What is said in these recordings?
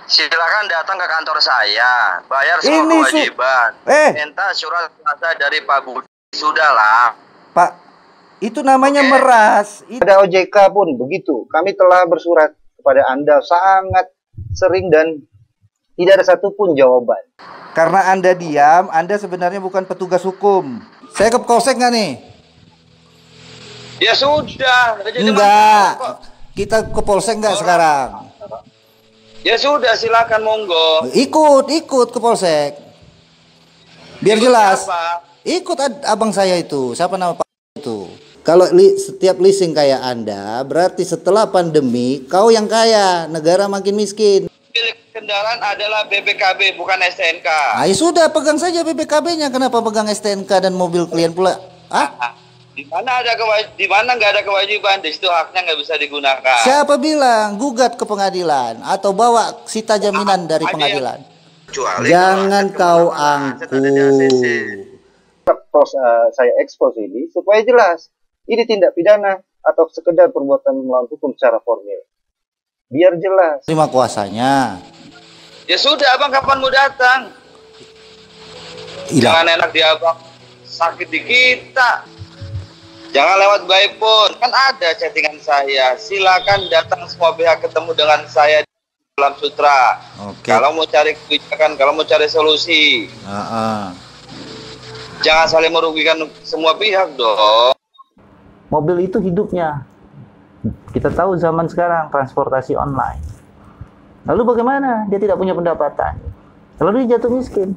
Silakan datang ke kantor saya, bayar semua Ini kewajiban, minta surat kuasa dari Pak Budi. Sudahlah, Pak, itu namanya meras. Ada OJK pun begitu. Kami telah bersurat kepada Anda sangat sering dan tidak ada satupun jawaban. Karena Anda diam, Anda sebenarnya bukan petugas hukum. Saya ke polsek nggak nih? Ya sudah. Enggak. Kita ke polsek nggak sekarang? Ya sudah, silakan monggo. Ikut ke polsek. Biar jelas. Siapa? Ikut abang saya itu. Siapa nama Pak itu? Kalau setiap leasing kayak Anda, berarti setelah pandemi kau yang kaya, negara makin miskin. Milik kendaraan adalah BPKB, bukan STNK. Ah, ya sudah, pegang saja BPKB-nya. Kenapa pegang STNK dan mobil klien pula? Di mana nggak ada kewajiban, di situ haknya nggak bisa digunakan. Siapa bilang? Gugat ke pengadilan atau bawa sita jaminan dari pengadilan. Jangan kau angku. Saya ekspos ini supaya jelas ini tindak pidana atau sekedar perbuatan melawan hukum secara formil. Biar jelas. Terima kuasanya. Ya sudah, abang kapan mau datang? Jangan enak di abang, sakit di kita. Jangan lewat by phone, kan ada chattingan saya. Silakan datang semua pihak ketemu dengan saya di dalam sutra. Kalau mau cari kebijakan, kalau mau cari solusi. Jangan saling merugikan semua pihak dong. Mobil itu hidupnya. Kita tahu zaman sekarang transportasi online. Lalu bagaimana? Dia tidak punya pendapatan. Lalu dia jatuh miskin.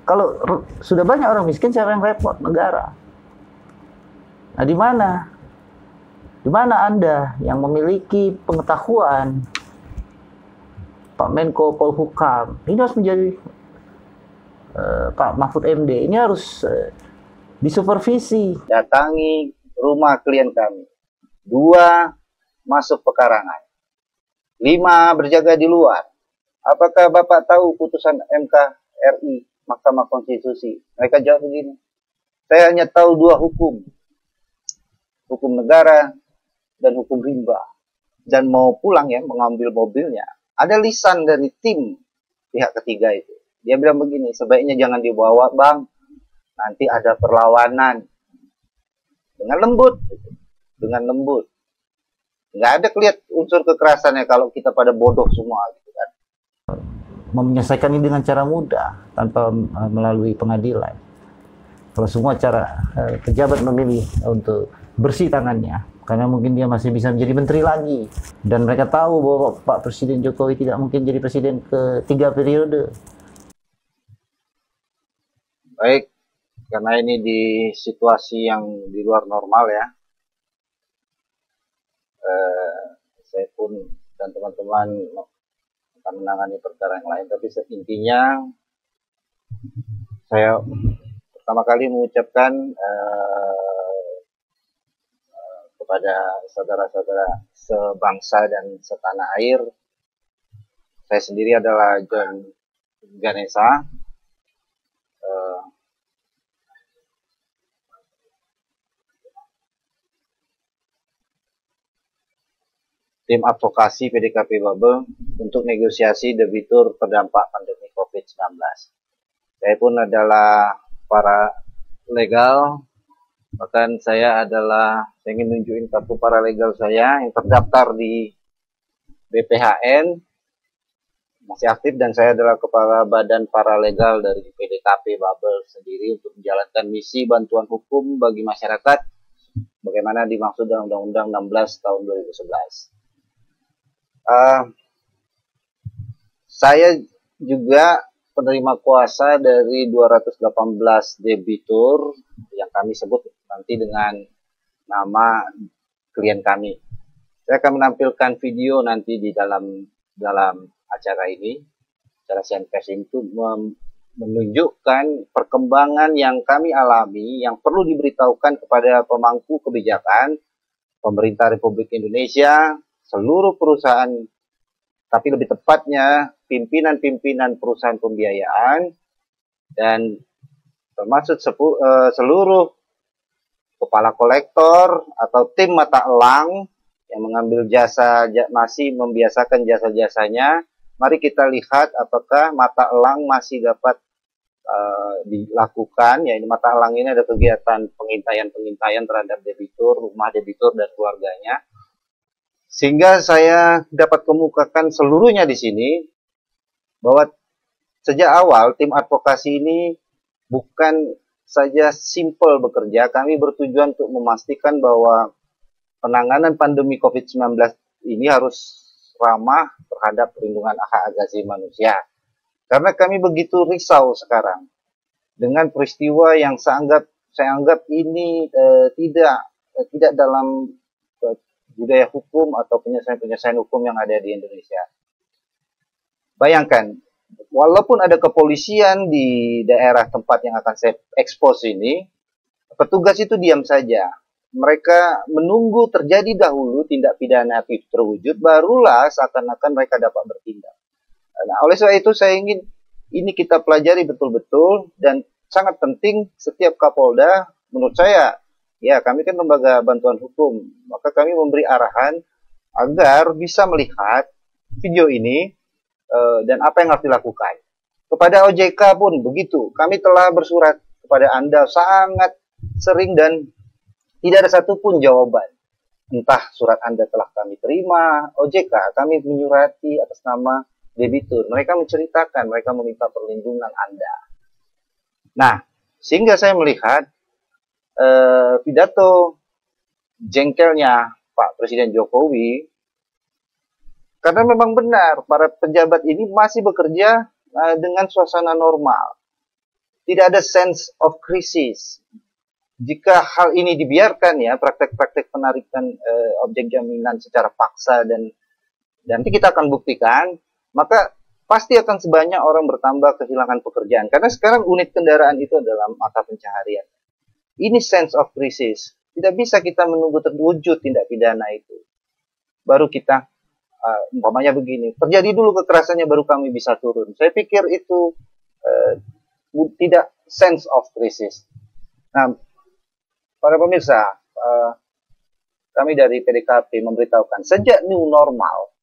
Kalau sudah banyak orang miskin, siapa yang repot? Negara. Nah, di mana Anda yang memiliki pengetahuan, Pak Menko Polhukam, ini harus menjadi Pak Mahfud MD, ini harus disupervisi. Datangi rumah klien kami. 2, masuk pekarangan. 5, berjaga di luar. Apakah Bapak tahu putusan MK RI, Mahkamah Konstitusi? Mereka jawab begini. Saya hanya tahu 2 hukum. Hukum negara dan hukum rimba. Dan mau pulang ya, mengambil mobilnya. Ada lisan dari tim pihak ketiga itu. Dia bilang begini, sebaiknya jangan dibawa bang. Nanti ada perlawanan. Dengan lembut. Dengan lembut. Nggak ada kelihat unsur kekerasannya kalau kita pada bodoh semua gitu kan. Menyelesaikan ini dengan cara mudah tanpa melalui pengadilan. Kalau semua cara pejabat memilih untuk bersih tangannya, karena mungkin dia masih bisa menjadi menteri lagi, dan mereka tahu bahwa Pak Presiden Jokowi tidak mungkin jadi presiden ke-3 periode. Baik, karena ini di situasi yang di luar normal ya, saya pun dan teman-teman akan menangani perkara yang lain, tapi intinya saya pertama kali mengucapkan kepada saudara-saudara sebangsa dan setanah air. Saya sendiri adalah John Ganesha. Tim advokasi PDKP Babel untuk negosiasi debitur terdampak pandemi COVID-19. Saya pun adalah para legal. Bahkan saya ingin nunjukin kartu paralegal saya yang terdaftar di BPHN, masih aktif, dan saya adalah kepala badan paralegal dari PDKP Babel sendiri untuk menjalankan misi bantuan hukum bagi masyarakat bagaimana dimaksud dalam Undang-Undang 16 tahun 2011. Saya juga penerima kuasa dari 218 debitur yang kami sebut nanti dengan nama klien kami. Saya akan menampilkan video nanti di dalam acara ini. Acara Sian Pers itu menunjukkan perkembangan yang kami alami yang perlu diberitahukan kepada pemangku kebijakan, pemerintah Republik Indonesia, seluruh perusahaan, tapi lebih tepatnya pimpinan-pimpinan perusahaan pembiayaan, dan termasuk seluruh kepala kolektor atau tim mata elang yang mengambil jasa, masih membiasakan jasa-jasanya Mari kita lihat apakah mata elang masih dapat dilakukan. Ya, ini mata elang ini ada kegiatan pengintaian terhadap debitur, rumah debitur dan keluarganya. Sehingga saya dapat kemukakan seluruhnya di sini bahwa sejak awal tim advokasi ini bukan saja simpel bekerja, kami bertujuan untuk memastikan bahwa penanganan pandemi COVID-19 ini harus ramah terhadap perlindungan hak asasi manusia. Karena kami begitu risau sekarang dengan peristiwa yang saya anggap ini tidak dalam budaya hukum atau penyelesaian hukum yang ada di Indonesia. Bayangkan, walaupun ada kepolisian di daerah tempat yang akan saya expose ini, petugas itu diam saja. Mereka menunggu terjadi dahulu tindak pidana terwujud, barulah seakan-akan mereka dapat bertindak. Nah, oleh sebab itu saya ingin ini kita pelajari betul-betul, dan sangat penting setiap Kapolda, menurut saya, ya kami kan lembaga bantuan hukum, maka kami memberi arahan agar bisa melihat video ini dan apa yang harus dilakukan. Kepada OJK pun begitu, kami telah bersurat kepada Anda sangat sering dan tidak ada satupun jawaban. Entah surat Anda telah kami terima, OJK kami menyurati atas nama debitur. Mereka menceritakan, mereka meminta perlindungan Anda. Nah, sehingga saya melihat pidato jengkelnya Pak Presiden Jokowi, karena memang benar, para pejabat ini masih bekerja dengan suasana normal. Tidak ada sense of crisis. Jika hal ini dibiarkan ya, praktek-praktek penarikan objek jaminan secara paksa dan nanti kita akan buktikan, maka pasti akan sebanyak orang bertambah kehilangan pekerjaan. Karena sekarang unit kendaraan itu adalah mata pencaharian. Ini sense of crisis. Tidak bisa kita menunggu terwujud tindak pidana itu. Baru kita, umpamanya begini, terjadi dulu kekerasannya baru kami bisa turun. Saya pikir itu tidak sense of crisis. Nah, para pemirsa, kami dari PDKP memberitahukan, sejak new normal,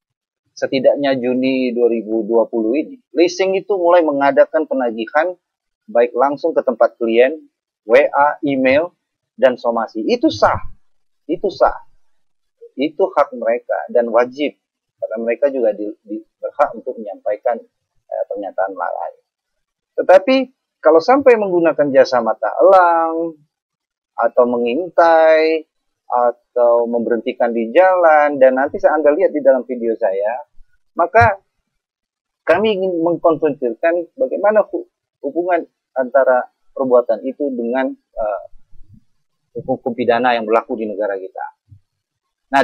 setidaknya Juni 2020 ini, leasing itu mulai mengadakan penagihan baik langsung ke tempat klien, WA, email, dan somasi. Itu sah. Itu sah. Itu hak mereka dan wajib. Karena mereka juga berhak untuk menyampaikan pernyataan lain. Tetapi kalau sampai menggunakan jasa mata elang, atau mengintai, atau memberhentikan di jalan, dan nanti Anda lihat di dalam video saya, maka kami ingin mengkonfrontirkan bagaimana hubungan antara perbuatan itu dengan hukum pidana yang berlaku di negara kita. Nah,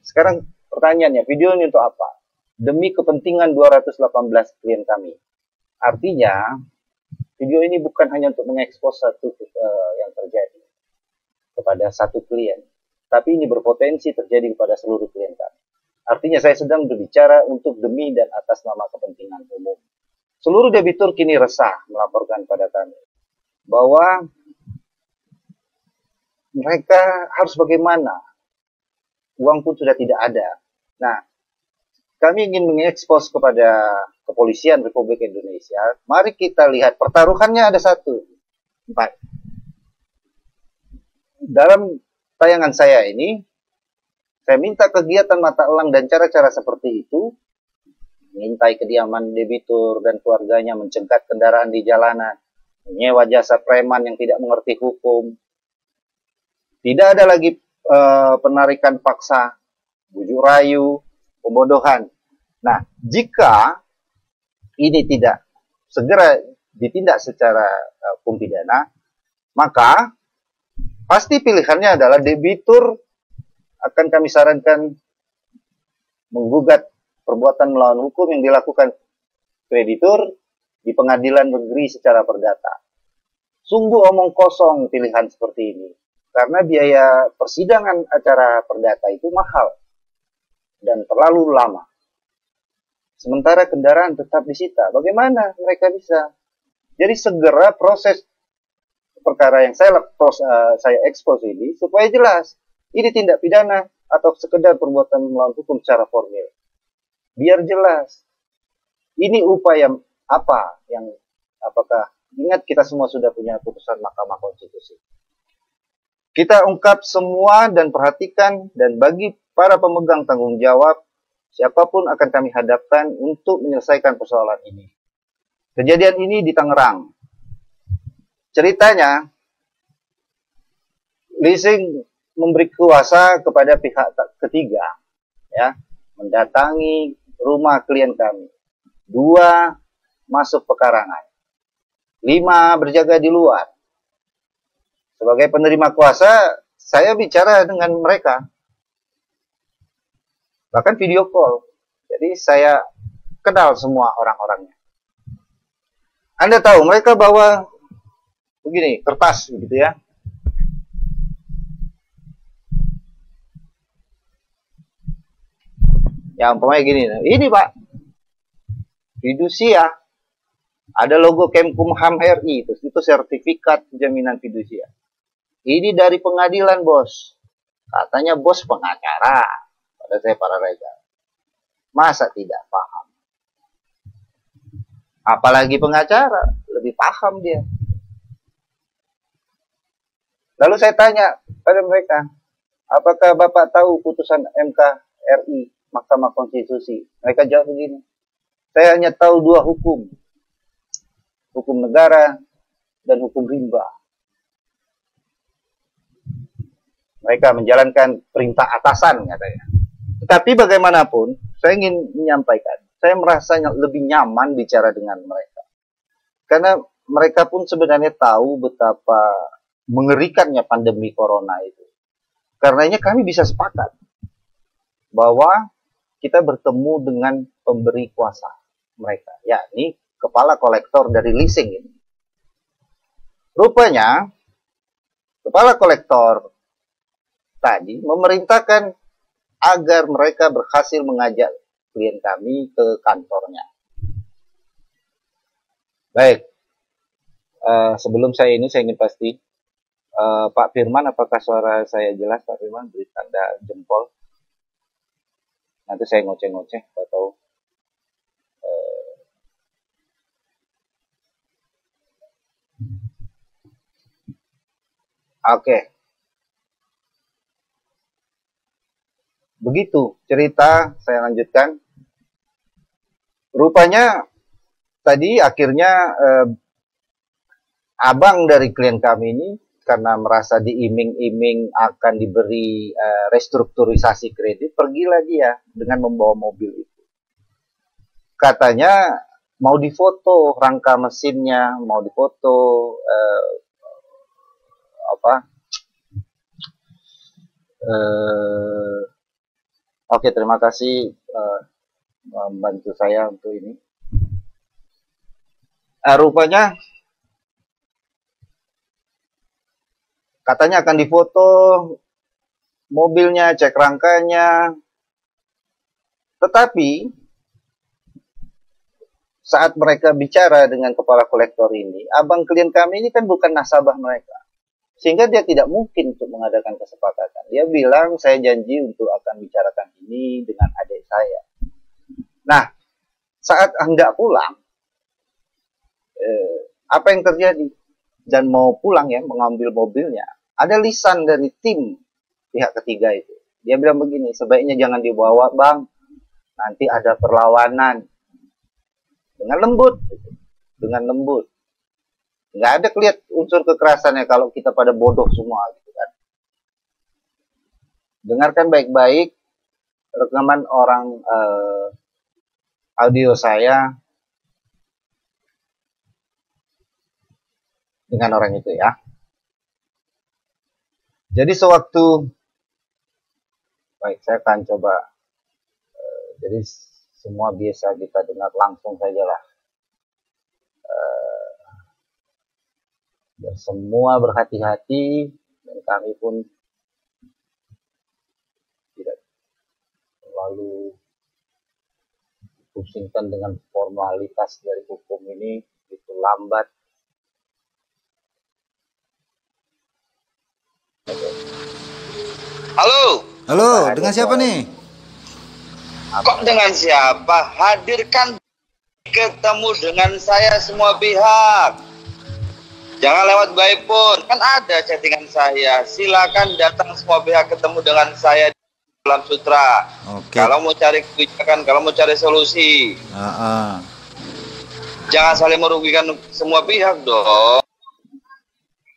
sekarang pertanyaannya, video ini untuk apa? Demi kepentingan 218 klien kami. Artinya, video ini bukan hanya untuk mengekspos satu yang terjadi kepada satu klien, tapi ini berpotensi terjadi kepada seluruh klien kami. Artinya saya sedang berbicara untuk demi dan atas nama kepentingan umum. Seluruh debitur kini resah melaporkan pada kami bahwa mereka harus bagaimana, uang pun sudah tidak ada. Nah, kami ingin mengekspos kepada Kepolisian Republik Indonesia. Mari kita lihat, pertaruhannya ada satu. Baik. Dalam tayangan saya ini, saya minta kegiatan mata elang dan cara-cara seperti itu, mengintai kediaman debitur dan keluarganya, mencegat kendaraan di jalanan, menyewa jasa preman yang tidak mengerti hukum. Tidak ada lagi penarikan paksa, bujuk rayu, pembodohan. Nah, jika ini tidak segera ditindak secara hukum pidana, maka pasti pilihannya adalah debitur akan kami sarankan menggugat perbuatan melawan hukum yang dilakukan kreditur di pengadilan negeri secara perdata. Sungguh omong kosong pilihan seperti ini. Karena biaya persidangan acara perdata itu mahal dan terlalu lama. Sementara kendaraan tetap disita. Bagaimana mereka bisa? Jadi segera proses perkara yang saya expose ini supaya jelas ini tindak pidana atau sekedar perbuatan melawan hukum secara formil. Biar jelas. Ini upaya apa yang, apakah, ingat kita semua sudah punya putusan Mahkamah Konstitusi. Kita ungkap semua dan perhatikan, dan bagi para pemegang tanggung jawab, siapapun akan kami hadapkan untuk menyelesaikan persoalan ini. Kejadian ini di Tangerang. Ceritanya, leasing memberi kuasa kepada pihak ketiga, ya, mendatangi rumah klien kami. 2 masuk pekarangan. 5 berjaga di luar. Sebagai penerima kuasa, saya bicara dengan mereka. Bahkan video call. Jadi saya kenal semua orang-orangnya. Anda tahu, mereka bawa begini, kertas begitu ya. Ya umpamanya gini, ini Pak, fidusia, ada logo Kemkumham RI, itu sertifikat jaminan fidusia. Ini dari pengadilan bos, katanya bos pengacara, pada saya para rega. Masa tidak paham? Apalagi pengacara, lebih paham dia. Lalu saya tanya pada mereka, apakah Bapak tahu putusan MK RI, Mahkamah Konstitusi? Mereka jawab begini, saya hanya tahu 2 hukum. Hukum negara dan hukum rimba. Mereka menjalankan perintah atasan katanya. Tetapi bagaimanapun, saya ingin menyampaikan, saya merasa lebih nyaman bicara dengan mereka. Karena mereka pun sebenarnya tahu betapa mengerikannya pandemi corona itu. Karenanya kami bisa sepakat bahwa kita bertemu dengan pemberi kuasa mereka, yakni kepala kolektor dari leasing ini. Rupanya, kepala kolektor tadi memerintahkan agar mereka berhasil mengajak klien kami ke kantornya. Baik, sebelum saya ingin pasti, Pak Firman, apakah suara saya jelas? Pak Firman, beri tanda jempol. Nanti saya ngoceh-ngoceh atau oke. Begitu cerita, saya lanjutkan. Rupanya tadi akhirnya abang dari klien kami ini, karena merasa diiming-iming akan diberi restrukturisasi kredit, pergilah dia dengan membawa mobil itu. Katanya mau difoto rangka mesinnya, mau difoto Oke, terima kasih membantu saya untuk ini. Rupanya katanya akan difoto mobilnya, cek rangkanya. Tetapi saat mereka bicara dengan kepala kolektor ini, abang klien kami ini kan bukan nasabah mereka. Sehingga dia tidak mungkin untuk mengadakan kesepakatan. Dia bilang, saya janji untuk akan bicarakan ini dengan adik saya. Nah, saat hendak pulang, apa yang terjadi? Dan mau pulang ya, mengambil mobilnya, ada lisan dari tim pihak ketiga itu. Dia bilang begini, sebaiknya jangan dibawa bang, nanti ada perlawanan. Dengan lembut, dengan lembut. Nggak ada kelihatan unsur kekerasannya kalau kita pada bodoh semua gitu kan. Dengarkan baik-baik rekaman orang audio saya dengan orang itu ya. Jadi sewaktu, baik saya akan coba, jadi semua biasa kita dengar langsung sajalah. Dan semua berhati-hati, dan kami pun tidak terlalu pusingkan dengan formalitas dari hukum ini, itu lambat. Halo. Halo, dengan siapa nih? Kok dengan siapa? Hadirkan ketemu dengan saya semua pihak. Jangan lewat by phone. Kan ada chattingan saya. Silakan datang semua pihak ketemu dengan saya di Alam Sutra. Oke. Kalau mau cari kebijakan, kalau mau cari solusi. Jangan saling merugikan semua pihak dong.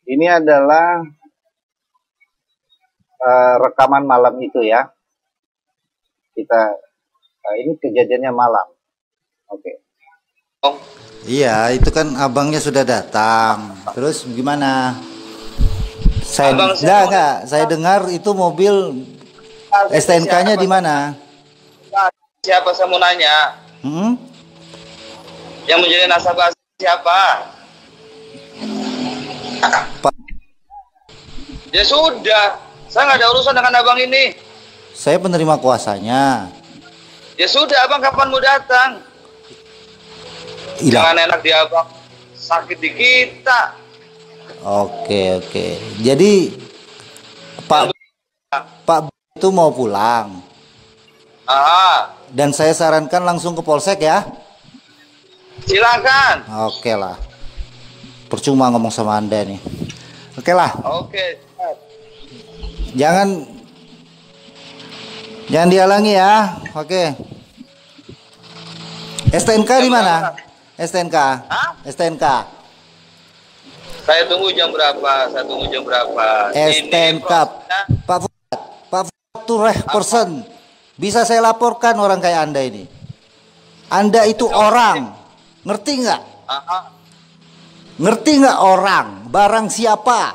Ini adalah rekaman malam itu ya. Ini kejadiannya malam. Oke. Iya, itu kan abangnya sudah datang. Terus gimana? Saya dengar itu mobil STNK-nya di mana? Siapa saya mau nanya? Yang menjadi nasabah siapa? Pak. Ya sudah, saya nggak ada urusan dengan abang ini. Saya penerima kuasanya. Ya sudah, abang kapan mau datang? Jangan enak di abang, sakit di kita. Oke. Jadi Pak itu mau pulang. Dan saya sarankan langsung ke Polsek ya. Silakan. Oke lah. Percuma ngomong sama Anda nih. Oke lah. Oke. Jangan dihalangi ya. Oke. STNK di mana? STNK. STNK. Saya tunggu jam berapa? STNK. Pak Fuad itu person. Bisa saya laporkan orang kayak Anda ini. Anda itu orang. Ngerti nggak? Ngerti nggak orang? Barang siapa?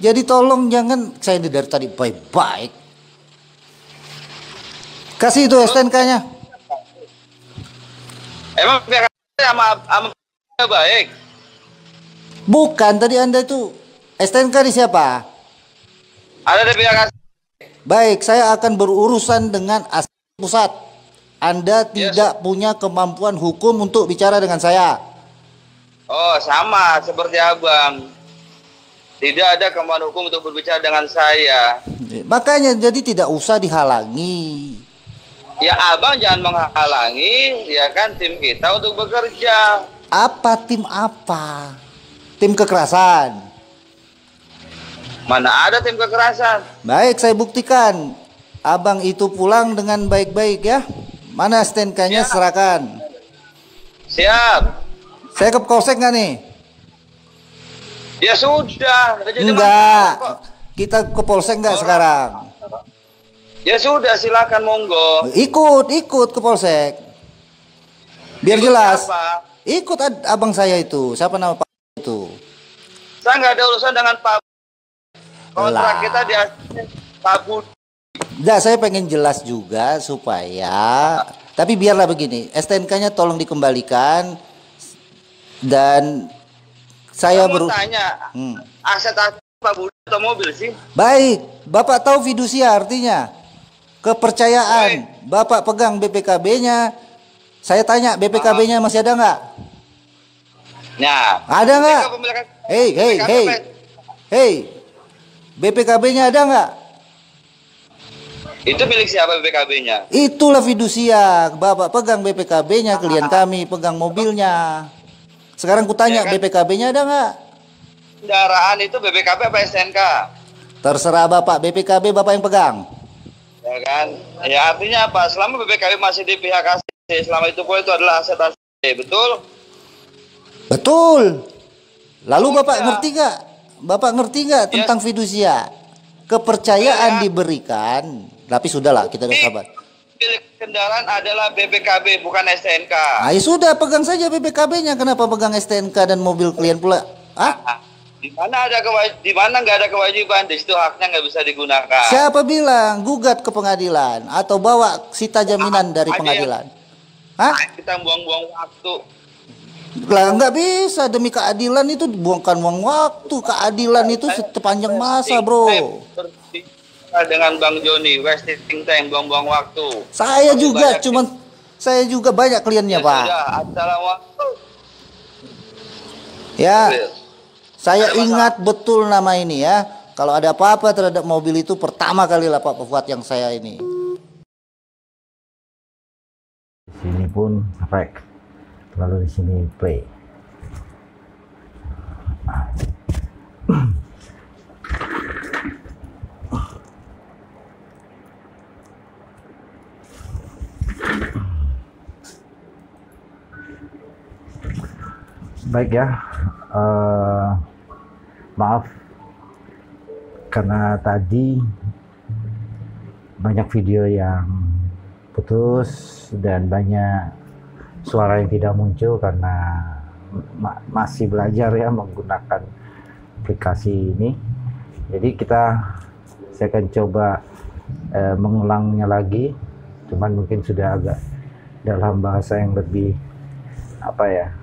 Jadi tolong jangan, saya dari tadi baik-baik. Kasih itu STNK-nya. Emang pihak sama baik? Bukan, tadi Anda itu STNK di siapa? Ada di pihak Baik, saya akan berurusan dengan pusat. Anda tidak punya kemampuan hukum untuk bicara dengan saya. Oh, sama seperti abang. Tidak ada kemampuan hukum untuk berbicara dengan saya. Makanya jadi tidak usah dihalangi. Ya abang jangan menghalangi, ya kan, tim kita untuk bekerja. Apa tim apa? Tim kekerasan. Mana ada tim kekerasan? Baik, saya buktikan. Abang itu pulang dengan baik-baik ya. Mana STNK-nya serahkan. Siap. Saya ke Polsek nggak nih? Ya sudah. Enggak. Kita ke Polsek nggak sekarang? Ya sudah, silakan monggo. Ikut ke Polsek. Biar jelas. Siapa? Ikut abang saya itu. Siapa nama Pak itu? Saya nggak ada urusan dengan Pak. Kontrak kita di Pak Budi. Nah, saya pengen jelas juga supaya. Tapi biarlah begini. STNK-nya tolong dikembalikan. Dan saya tanya. Aset Pak Budi atau mobil sih? Baik. Bapak tahu fidusia artinya? Kepercayaan. Bapak pegang BPKB-nya. Saya tanya, BPKB-nya masih ada nggak? Nah, ada nggak? Hey, BPKB-nya ada nggak? Itu milik siapa BPKB-nya? Itulah fidusia. Bapak pegang BPKB-nya, klien kami pegang mobilnya. Sekarang kutanya, BPKB-nya ada nggak? Kendaraan itu BPKB apa STNK? Terserah Bapak, BPKB Bapak yang pegang. Ya kan? Ya artinya apa? Selama BPKB masih di pihak AC, selama itu itu adalah aset AC, betul? Betul. Lalu Bapak ngerti nggak? Bapak ngerti nggak tentang fidusia? Kepercayaan diberikan. Tapi sudahlah, kita udah sabar. Milik kendaraan adalah BPKB, bukan STNK. Ya sudah, pegang saja BPKB-nya. Kenapa pegang STNK dan mobil klien pula? Di mana nggak ada kewajiban, di situ haknya nggak bisa digunakan. Siapa bilang? Gugat ke pengadilan atau bawa sita jaminan dari pengadilan? Kita buang-buang waktu. Lah nggak bisa, demi keadilan itu buangkan uang waktu. Keadilan itu sepanjang masa, bro. Dengan Bang Joni, wasting time, buang-buang waktu. Saya juga banyak kliennya, Pak. Sudah, assalamualaikum. Ya, saya ingat betul nama ini ya. Kalau ada apa-apa terhadap mobil itu pertama kali lah Pak Fuad yang saya ini. Sini pun rec, lalu di sini play. Baik ya, maaf karena tadi banyak video yang putus dan banyak suara yang tidak muncul karena masih belajar ya menggunakan aplikasi ini. Jadi saya akan coba mengulangnya lagi, cuman mungkin sudah agak dalam bahasa yang lebih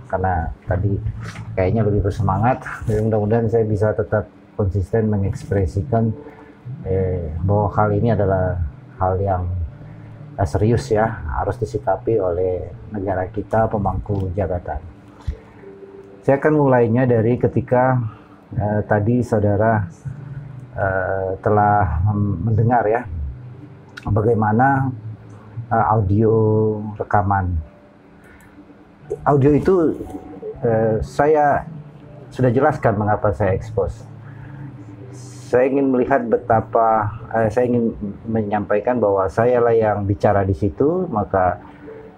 karena tadi kayaknya lebih bersemangat. Jadi mudah-mudahan saya bisa tetap konsisten mengekspresikan bahwa hal ini adalah hal yang serius ya, harus disikapi oleh negara kita, pemangku jabatan. Saya akan mulainya dari ketika tadi saudara telah mendengar ya bagaimana audio rekaman. Audio itu saya sudah jelaskan mengapa saya expose. Saya ingin melihat saya ingin menyampaikan bahwa saya lah yang bicara di situ, maka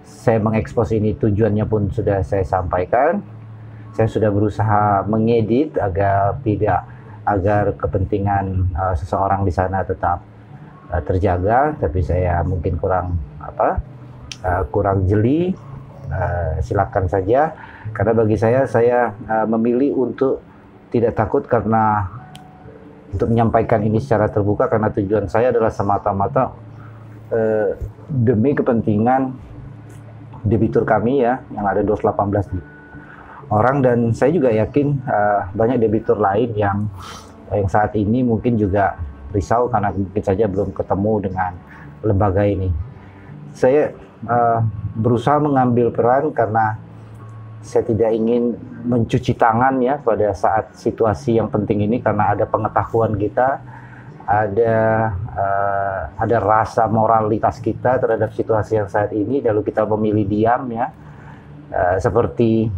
saya mengekspos ini tujuannya pun sudah saya sampaikan. Saya sudah berusaha mengedit agar kepentingan seseorang di sana tetap terjaga, tapi saya mungkin kurang jeli. Silakan saja, karena bagi saya memilih untuk tidak takut karena untuk menyampaikan ini secara terbuka, karena tujuan saya adalah semata-mata demi kepentingan debitur kami ya, yang ada 218 orang, dan saya juga yakin banyak debitur lain yang saat ini mungkin juga risau karena mungkin saja belum ketemu dengan lembaga ini. Saya berusaha mengambil peran karena saya tidak ingin mencuci tangan ya pada saat situasi yang penting ini, karena ada pengetahuan kita, ada rasa moralitas kita terhadap situasi yang saat ini, lalu kita memilih diam ya, seperti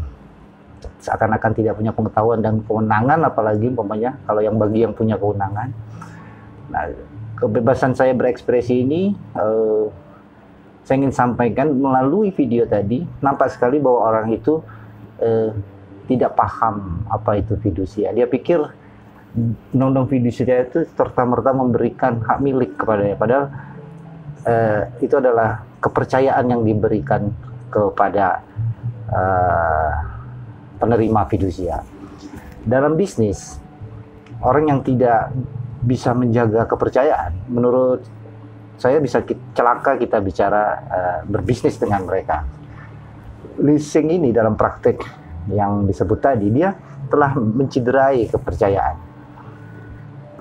seakan-akan tidak punya pengetahuan dan kewenangan, apalagi umpamanya kalau bagi yang punya kewenangan. Nah, kebebasan saya berekspresi ini saya ingin sampaikan melalui video tadi. Nampak sekali bahwa orang itu tidak paham apa itu fidusia. Dia pikir undang-undang fidusia itu serta-merta memberikan hak milik kepadanya, padahal itu adalah kepercayaan yang diberikan kepada penerima fidusia. Dalam bisnis, orang yang tidak bisa menjaga kepercayaan, menurut saya bisa celaka kita bicara berbisnis dengan mereka. Leasing ini dalam praktek yang disebut tadi, dia telah menciderai kepercayaan.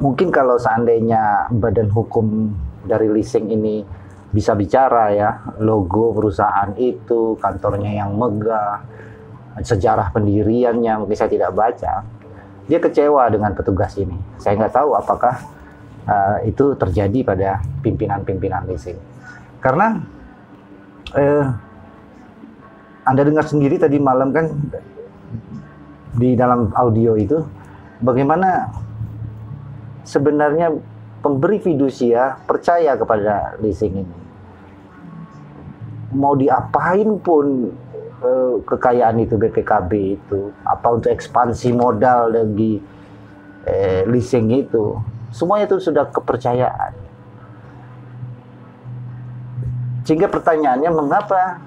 Mungkin kalau seandainya badan hukum dari leasing ini bisa bicara ya, logo perusahaan itu, kantornya yang megah, sejarah pendiriannya, mungkin saya tidak baca. Dia kecewa dengan petugas ini. Saya nggak tahu apakah itu terjadi pada pimpinan-pimpinan leasing. Karena Anda dengar sendiri tadi malam kan di dalam audio itu bagaimana sebenarnya pemberi fidusia percaya kepada leasing ini. Mau diapain pun kekayaan itu, BPKB itu, apa untuk ekspansi modal bagi leasing itu, semuanya itu sudah kepercayaan. Sehingga pertanyaannya, mengapa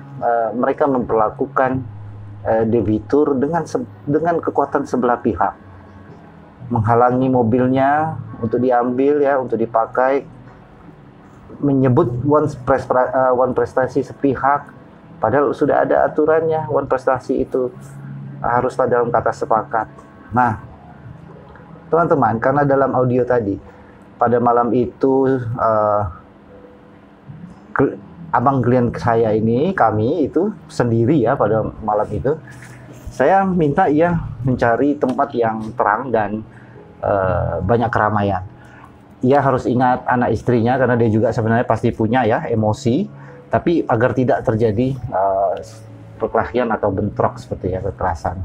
mereka memperlakukan debitur dengan kekuatan sebelah pihak, menghalangi mobilnya untuk diambil ya, untuk dipakai, menyebut one prestasi sepihak, padahal sudah ada aturannya, one prestasi itu haruslah dalam kata sepakat. Nah, teman-teman, karena dalam audio tadi pada malam itu abang klien saya ini, kami itu sendiri ya pada malam itu, saya minta ia mencari tempat yang terang dan banyak keramaian. Ia harus ingat anak istrinya, karena dia juga sebenarnya pasti punya ya emosi, tapi agar tidak terjadi perkelahian atau bentrok seperti ya, kekerasan.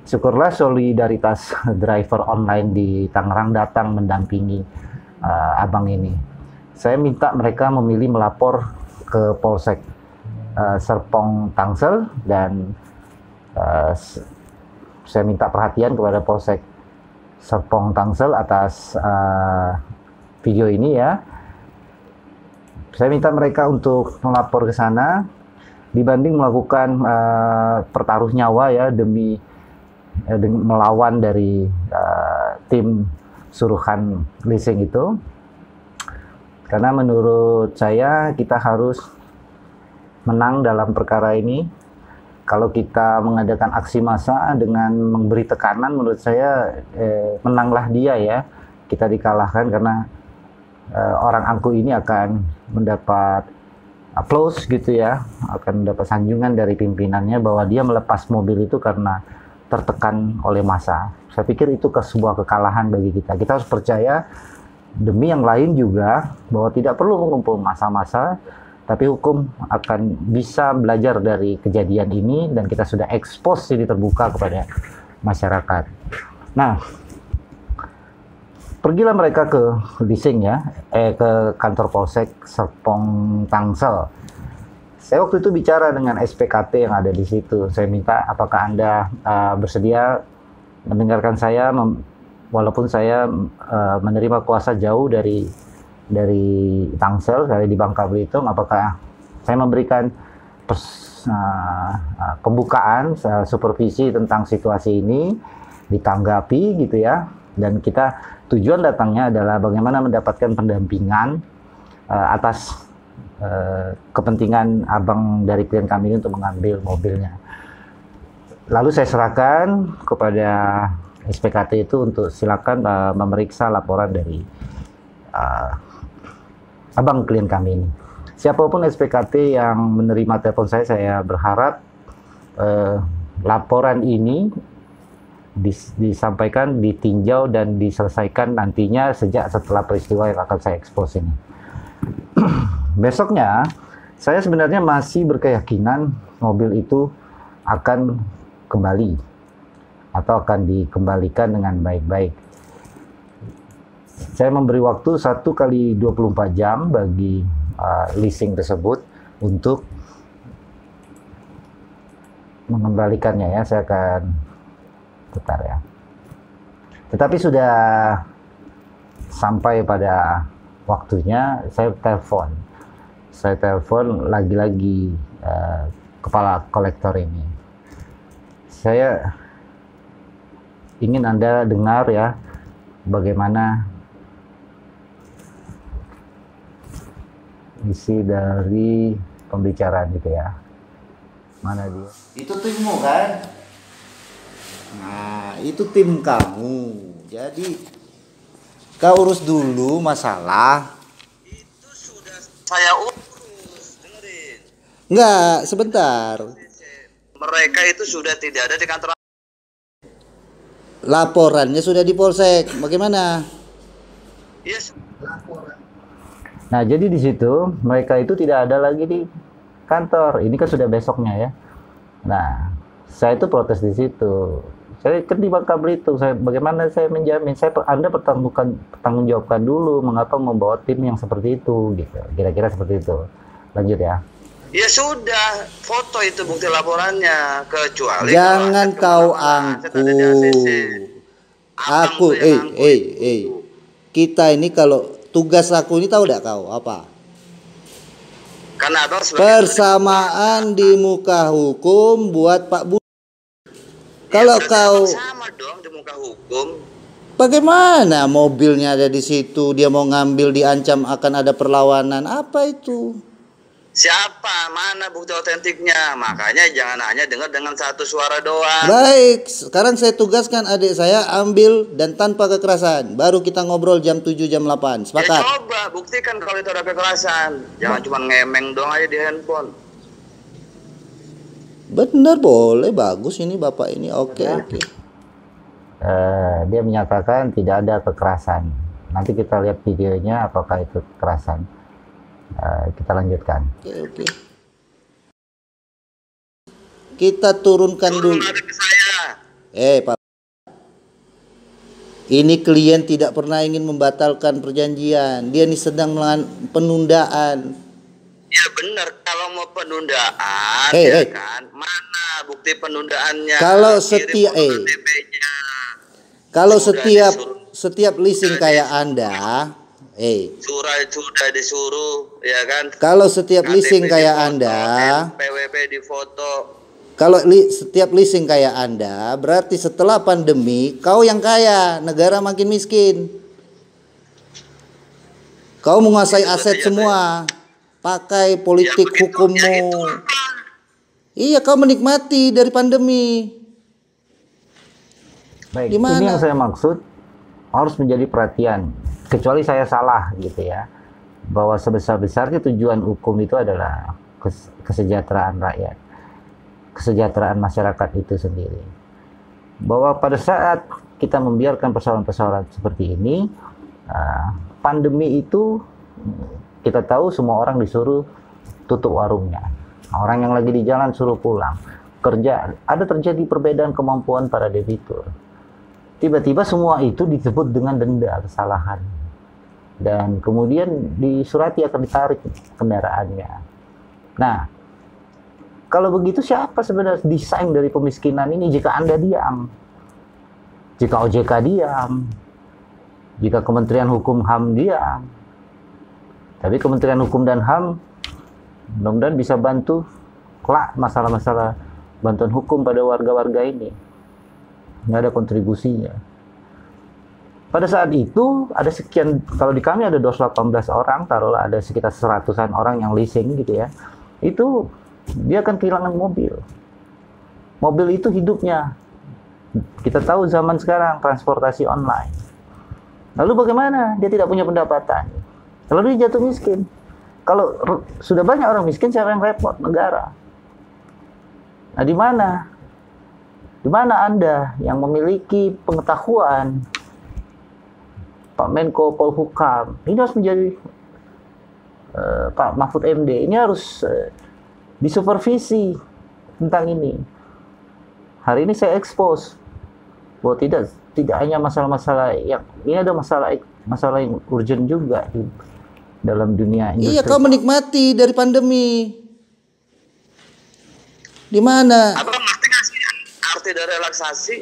Syukurlah solidaritas driver online di Tangerang datang mendampingi abang ini. Saya minta mereka memilih melapor ke Polsek Serpong Tangsel, dan saya minta perhatian kepada Polsek Serpong Tangsel atas video ini ya. Saya minta mereka untuk melapor ke sana dibanding melakukan pertaruh nyawa ya demi melawan dari tim suruhan leasing itu. Karena menurut saya kita harus menang dalam perkara ini. Kalau kita mengadakan aksi massa dengan memberi tekanan, menurut saya menanglah dia ya. Kita dikalahkan karena orang angkuh ini akan mendapat applause gitu ya, akan mendapat sanjungan dari pimpinannya bahwa dia melepas mobil itu karena tertekan oleh massa. Saya pikir itu sebuah kekalahan bagi kita. Kita harus percaya demi yang lain juga bahwa tidak perlu mengumpul massa-massa, tapi hukum akan bisa belajar dari kejadian ini dan kita sudah ekspos ini terbuka kepada masyarakat. Nah, pergilah mereka ke leasing ya, ke kantor Polsek Serpong Tangsel. Saya waktu itu bicara dengan SPKT yang ada di situ. Saya minta apakah Anda bersedia mendengarkan saya, walaupun saya menerima kuasa jauh dari Tangsel, dari di Bangka Belitung, apakah saya memberikan pembukaan, supervisi tentang situasi ini, ditanggapi gitu ya. Dan kita tujuan datangnya adalah bagaimana mendapatkan pendampingan atas kepentingan abang dari klien kami ini untuk mengambil mobilnya. Lalu saya serahkan kepada SPKT itu untuk silakan memeriksa laporan dari abang klien kami ini. Siapapun SPKT yang menerima telepon saya berharap laporan ini disampaikan, ditinjau dan diselesaikan nantinya sejak setelah peristiwa yang akan saya ekspos ini. Besoknya saya sebenarnya masih berkeyakinan mobil itu akan kembali atau akan dikembalikan dengan baik-baik. Saya memberi waktu 1 kali 24 jam bagi leasing tersebut untuk mengembalikannya ya. Saya akan putar ya. Tetapi sudah sampai pada waktunya, saya telepon lagi-lagi kepala kolektor ini. Saya ingin Anda dengar ya bagaimana isi dari pembicaraan gitu ya. Mana dia? Itu timmu kan? Nah, itu tim kamu. Jadi kau urus dulu masalah. Itu sudah saya urus, dengerin. Enggak, sebentar. Mereka itu sudah tidak ada di kantor. Laporannya sudah di Polsek. Bagaimana? Yes. Nah, jadi di situ mereka itu tidak ada lagi di kantor. Ini kan sudah besoknya ya. Nah, saya itu protes di situ. Saya kan di Bangka Belitung. Bagaimana saya menjamin? Anda pertanggungjawabkan dulu mengapa membawa tim yang seperti itu, gitu. Kira-kira seperti itu. Lanjut ya. Ya sudah, foto itu bukti laporannya, kecuali jangan kau angku. Aku, kita ini kalau tugas aku ini tahu tidak kau apa? Karena abang persamaan di muka hukum buat Pak Bu. Kalau kau sama dong di muka hukum. Bagaimana mobilnya ada di situ, dia mau ngambil diancam akan ada perlawanan, apa itu? Siapa? Mana bukti otentiknya? Makanya jangan hanya dengar dengan satu suara doang. Baik, sekarang saya tugaskan adik saya ambil dan tanpa kekerasan. Baru kita ngobrol jam 7, jam 8. Sepakat? Ya coba, buktikan kalau itu ada kekerasan. Jangan cuma ngemeng doang aja di handphone. Bener, boleh, bagus ini bapak ini, oke. Dia menyatakan tidak ada kekerasan. Nanti kita lihat videonya apakah itu kekerasan. kita lanjutkan. Oke. Kita turunkan dulu. Pak, ini klien tidak pernah ingin membatalkan perjanjian. Dia ini sedang melakukan penundaan. Ya benar, kalau mau penundaan, kan mana bukti penundaannya? Kalau setiap leasing kayak Anda, sudah disuruh, ya kan? Kalau setiap leasing kayak Anda, PWP di foto. Kalau setiap leasing kayak Anda, berarti setelah pandemi kau yang kaya, negara makin miskin. Kau menguasai aset semua, pakai politik hukummu. Iya, kau menikmati dari pandemi. Baik, Dimana? ini yang saya maksud harus menjadi perhatian. Kecuali saya salah gitu ya, bahwa sebesar-besarnya tujuan hukum itu adalah kesejahteraan rakyat, kesejahteraan masyarakat itu sendiri. Bahwa pada saat kita membiarkan persoalan-persoalan seperti ini, pandemi itu kita tahu semua orang disuruh tutup warungnya. Orang yang lagi di jalan suruh pulang. Kerja, ada terjadi perbedaan kemampuan para debitur. Tiba-tiba semua itu disebut dengan denda kesalahan. Dan kemudian disurati akan ditarik kendaraannya. Nah, kalau begitu siapa sebenarnya desain dari pemiskinan ini jika Anda diam? Jika OJK diam? Jika Kementerian Hukum HAM diam? Tapi Kementerian Hukum dan HAM mudah-mudahan bisa bantu kelak masalah-masalah bantuan hukum pada warga-warga ini. Nggak ada kontribusinya. Pada saat itu ada sekian, kalau di kami ada 218 orang, taruhlah ada sekitar 100-an orang yang leasing gitu ya. Itu dia akan kehilangan mobil. Mobil itu hidupnya. Kita tahu zaman sekarang transportasi online. Lalu bagaimana? Dia tidak punya pendapatan. Lalu dia jatuh miskin. Kalau sudah banyak orang miskin, siapa yang repot? Negara. Nah, di mana? Di mana Anda yang memiliki pengetahuan, Pak Menko Polhukam, ini harus menjadi Pak Mahfud MD, ini harus disupervisi tentang ini. Hari ini saya expose bahwa tidak hanya masalah-masalah yang ini, ada masalah yang urgent juga di dalam dunia industri. Iya, kau menikmati dari pandemi. Di mana? Abang ngerti nggak sih arti dari relaksasi?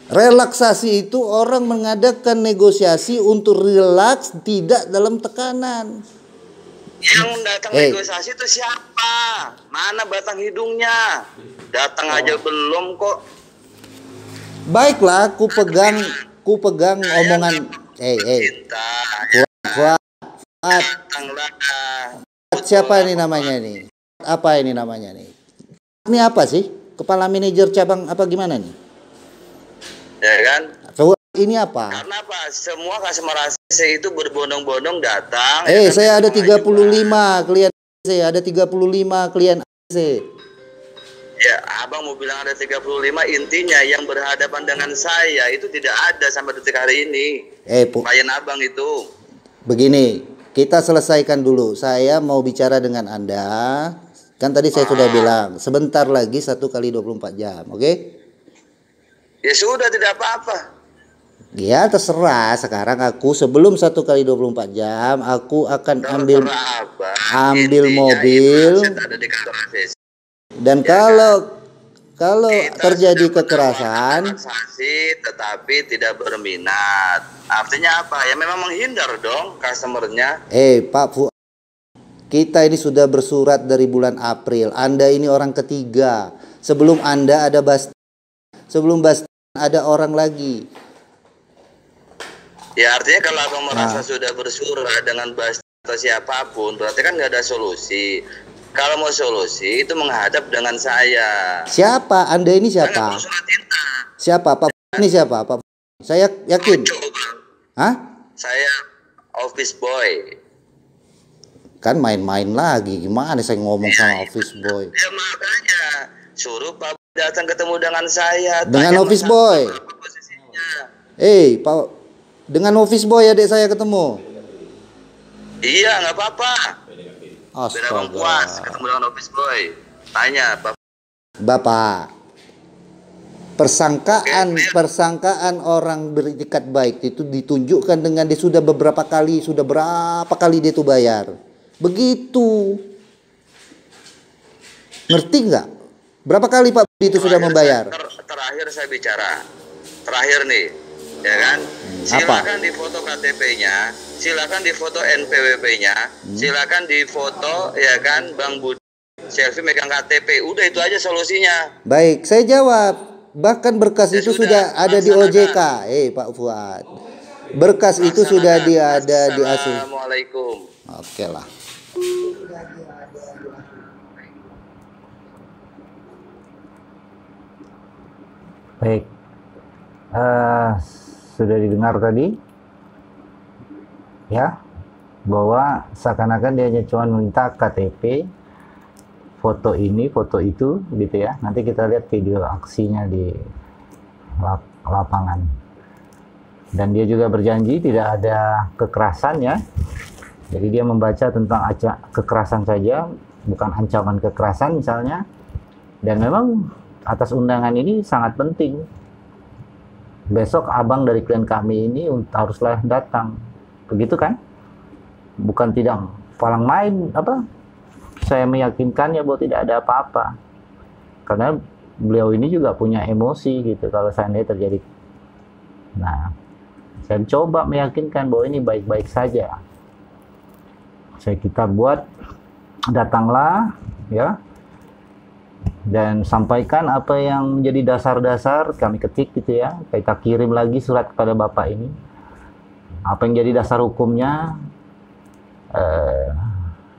Relaksasi itu orang mengadakan negosiasi untuk rileks, tidak dalam tekanan. Yang datang negosiasi itu siapa? Mana batang hidungnya? Datang aja belum kok. Baiklah, ku pegang omongan. Fuad. Siapa ini namanya nih? Apa ini namanya nih? Ini apa sih? Kepala manajer cabang apa gimana nih? Ya kan? Ini apa? Karena apa? Semua customer ACC itu berbondong-bondong datang. Saya ada 35 klien ACC, ada 35 klien ACC. Ya, abang mau bilang ada 35, intinya yang berhadapan dengan saya itu tidak ada sampai detik hari ini. Klien abang itu. Begini, kita selesaikan dulu. Saya mau bicara dengan Anda. Kan tadi saya sudah bilang, sebentar lagi 1 kali 24 jam, oke? Ya sudah, tidak apa-apa. Ya terserah, sekarang aku sebelum 1 kali 24 jam, aku akan ambil mobil. Dan kalau terjadi kekerasan, tetapi tidak berminat. Artinya apa? Ya memang menghindar dong customernya. Pak Fuad, kita ini sudah bersurat dari bulan April. Anda ini orang ketiga. Sebelum Anda ada Bastian. Sebelum Bastian ada orang lagi. Ya artinya kalau abang merasa sudah bersurat dengan Bastian atau siapapun, berarti kan nggak ada solusi. Kalau mau solusi itu menghadap dengan saya. Siapa? Anda ini siapa? Siapa? Pak ini siapa? Pak, saya yakin. Hah? Saya office boy. Kan main-main lagi, gimana saya ngomong sama office boy? Ya makanya suruh Pak datang ketemu dengan saya. Dengan office boy. Pak, dengan office boy adik saya ketemu. Iya, nggak apa-apa. Beda Bang Puas, Astaga. ketemu dengan office boy. Tanya, Bapak, persangkaan orang beritikat baik itu ditunjukkan dengan dia sudah berapa kali dia tuh bayar. Begitu. Ngerti nggak? Berapa kali Pak Budi itu sudah membayar? Terakhir saya bicara. Terakhir nih, ya kan? Silakan difoto KTP-nya, silakan difoto NPWP-nya, silakan difoto ya kan Bang Budi selfie megang KTP. Udah itu aja solusinya. Baik, saya jawab. Bahkan berkas Ya itu sudah, sudah ada di OJK. Pak Fuad. Berkas itu sudah ada di ASU. Assalamualaikum. Oke lah. Baik, sudah didengar tadi ya, bahwa seakan-akan dia hanya cuma minta KTP, foto ini, foto itu gitu ya. Nanti kita lihat video aksinya di lapangan. Dan dia juga berjanji tidak ada kekerasan ya. Jadi dia membaca tentang kekerasan saja, bukan ancaman kekerasan misalnya. Dan memang atas undangan ini sangat penting. Besok abang dari klien kami ini haruslah datang. Begitu kan? Bukan tidak falang main apa? Saya meyakinkannya bahwa tidak ada apa-apa. Karena beliau ini juga punya emosi gitu kalau seandainya terjadi. Nah, saya coba meyakinkan bahwa ini baik-baik saja. Kita buat, datanglah ya, dan sampaikan apa yang menjadi dasar-dasar, kami ketik gitu ya, kita kirim lagi surat kepada Bapak ini, apa yang jadi dasar hukumnya.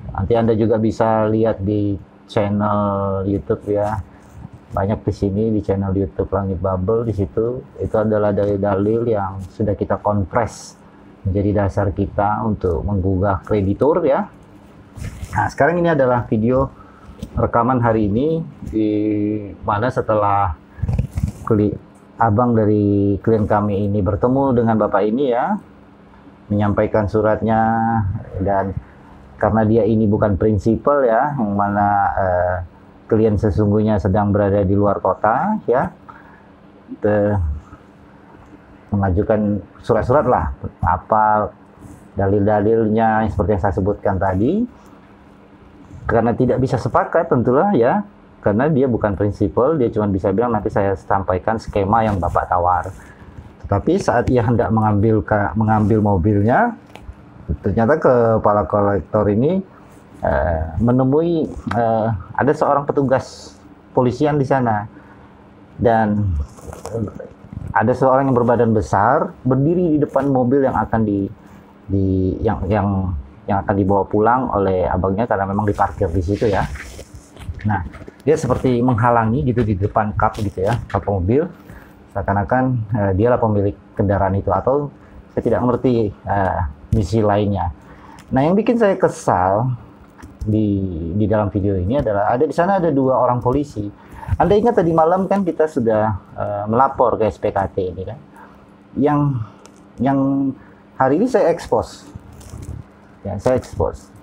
Nanti Anda juga bisa lihat di channel YouTube ya, banyak di sini di channel YouTube Langit Bubble. Di situ itu adalah dalil-dalil yang sudah kita kompres menjadi dasar kita untuk menggugah kreditur ya. Nah, sekarang ini adalah video rekaman hari ini, di mana setelah abang dari klien kami ini bertemu dengan Bapak ini ya, menyampaikan suratnya, dan karena dia ini bukan prinsipal ya, yang mana klien sesungguhnya sedang berada di luar kota ya, mengajukan surat-surat lah, apa dalil-dalilnya seperti yang saya sebutkan tadi. Karena tidak bisa sepakat tentulah ya, karena dia bukan prinsipal, dia cuma bisa bilang nanti saya sampaikan skema yang Bapak tawar. Tetapi saat ia hendak mengambil mobilnya, ternyata kepala kolektor ini menemui ada seorang petugas polisian di sana, dan ada seorang yang berbadan besar berdiri di depan mobil yang akan yang akan dibawa pulang oleh abangnya, karena memang diparkir di situ ya. Nah, dia seperti menghalangi gitu di depan kap gitu ya, kap mobil, seakan-akan dialah pemilik kendaraan itu, atau saya tidak mengerti misi lainnya. Nah, yang bikin saya kesal di dalam video ini adalah di sana ada dua orang polisi. Anda ingat tadi malam kan kita sudah melapor ke SPKT ini kan, yang hari ini saya expose. Ya, saya expose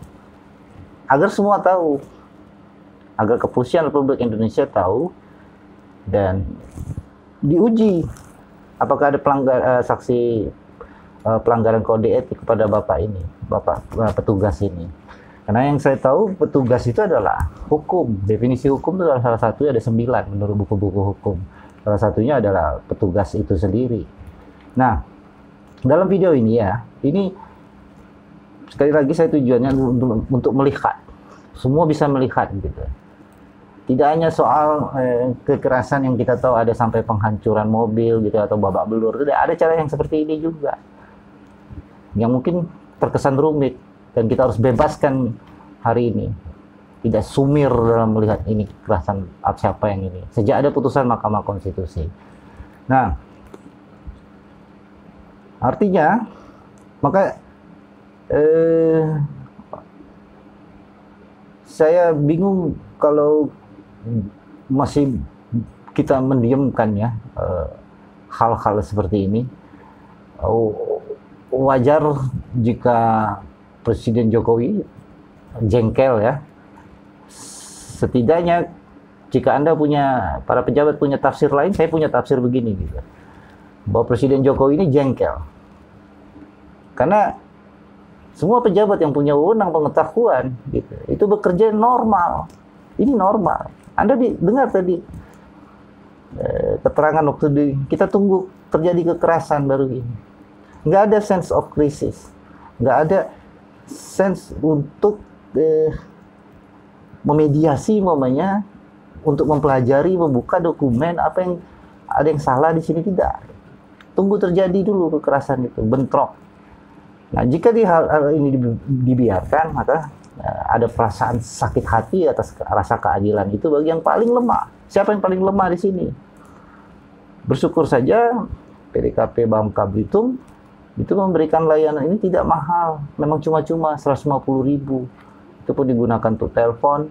agar semua tahu, agar kepolisian Republik Indonesia tahu, dan diuji apakah ada pelanggaran kode etik kepada Bapak ini, Bapak petugas ini. Karena yang saya tahu petugas itu adalah hukum. Definisi hukum itu adalah salah satunya ada 9 menurut buku-buku hukum. Salah satunya adalah petugas itu sendiri. Nah, dalam video ini ya, ini sekali lagi saya tujuannya untuk melihat, semua bisa melihat gitu. Tidak hanya soal kekerasan yang kita tahu ada sampai penghancuran mobil gitu atau babak belur, tidak, ada cara yang seperti ini juga yang mungkin terkesan rumit dan kita harus bebaskan hari ini. Tidak sumir dalam melihat ini kekerasan siapa yang ini sejak ada putusan Mahkamah Konstitusi. Nah, artinya maka saya bingung kalau masih kita mendiamkan ya hal-hal seperti ini. Wajar jika Presiden Jokowi jengkel ya. Setidaknya jika Anda para pejabat punya tafsir lain, saya punya tafsir begini gitu. Bahwa Presiden Jokowi ini jengkel. Karena semua pejabat yang punya wewenang pengetahuan gitu, itu bekerja normal. Ini normal. Anda dengar tadi keterangan waktu kita tunggu terjadi kekerasan baru ini. Nggak ada sense of crisis. Nggak ada sense untuk memediasi momennya, untuk mempelajari, membuka dokumen apa yang ada yang salah di sini, tidak. Tunggu terjadi dulu kekerasan itu, bentrok. Nah, jika hal ini dibiarkan, maka ada perasaan sakit hati atas rasa keadilan itu bagi yang paling lemah. Siapa yang paling lemah di sini? Bersyukur saja PDKP Bangka Belitung itu memberikan layanan ini tidak mahal, memang cuma-cuma 150.000. Itu pun digunakan untuk telepon,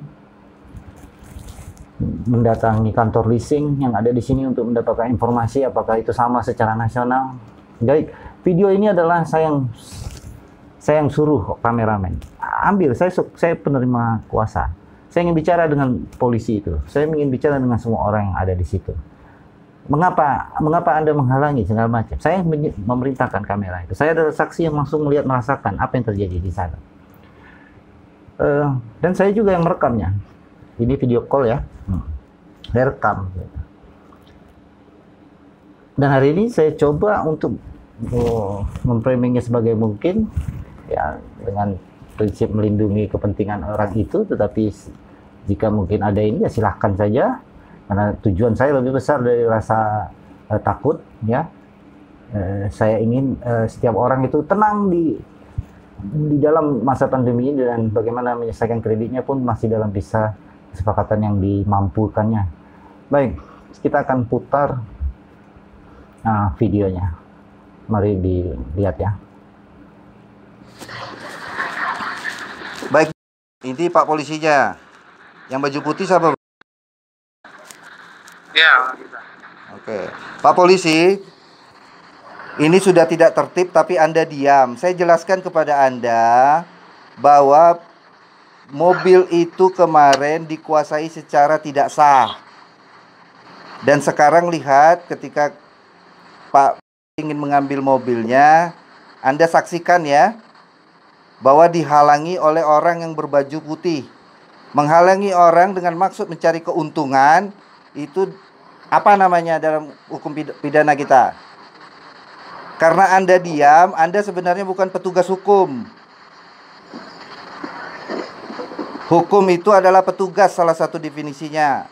mendatangi kantor leasing yang ada di sini untuk mendapatkan informasi apakah itu sama secara nasional. Baik, video ini adalah saya yang suruh kameramen ambil. Saya penerima kuasa. Saya ingin bicara dengan polisi itu. Saya ingin bicara dengan semua orang yang ada di situ. Mengapa Anda menghalangi segala macam? Saya memerintahkan kamera itu. Saya adalah saksi yang langsung merasakan apa yang terjadi di sana. Dan saya juga yang merekamnya. Ini video call ya. Saya rekam. Dan hari ini saya coba untuk memframingnya sebagai mungkin, ya, dengan prinsip melindungi kepentingan orang itu. Tetapi jika mungkin ada ini, ya silahkan saja. Karena tujuan saya lebih besar dari rasa takut, ya. Saya ingin setiap orang itu tenang di dalam masa pandemi ini, dan bagaimana menyelesaikan kreditnya pun masih dalam bisa kesepakatan yang dimampukannya. Baik, kita akan putar videonya. Mari dilihat ya. Baik, ini Pak polisinya. Yang baju putih siapa? Ya. Oke. Pak polisi, ini sudah tidak tertib tapi Anda diam. Saya jelaskan kepada Anda bahwa mobil itu kemarin dikuasai secara tidak sah. Dan sekarang lihat ketika Pak ingin mengambil mobilnya, Anda saksikan ya, bahwa dihalangi oleh orang yang berbaju putih. Menghalangi orang dengan maksud mencari keuntungan, itu apa namanya dalam hukum pidana kita? Karena Anda diam, Anda sebenarnya bukan petugas hukum. Hukum itu adalah petugas, salah satu definisinya.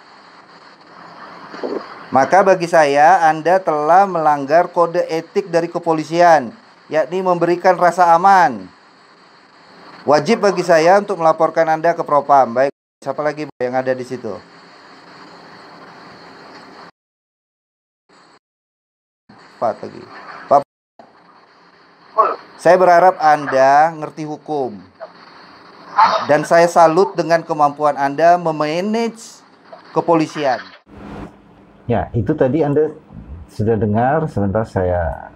Maka bagi saya, Anda telah melanggar kode etik dari kepolisian, yakni memberikan rasa aman. Wajib bagi saya untuk melaporkan Anda ke Propam. Baik, siapa lagi yang ada di situ? Pak lagi. Pak, saya berharap Anda ngerti hukum. Dan saya salut dengan kemampuan Anda memanage kepolisian. Ya, itu tadi Anda sudah dengar. Sebentar saya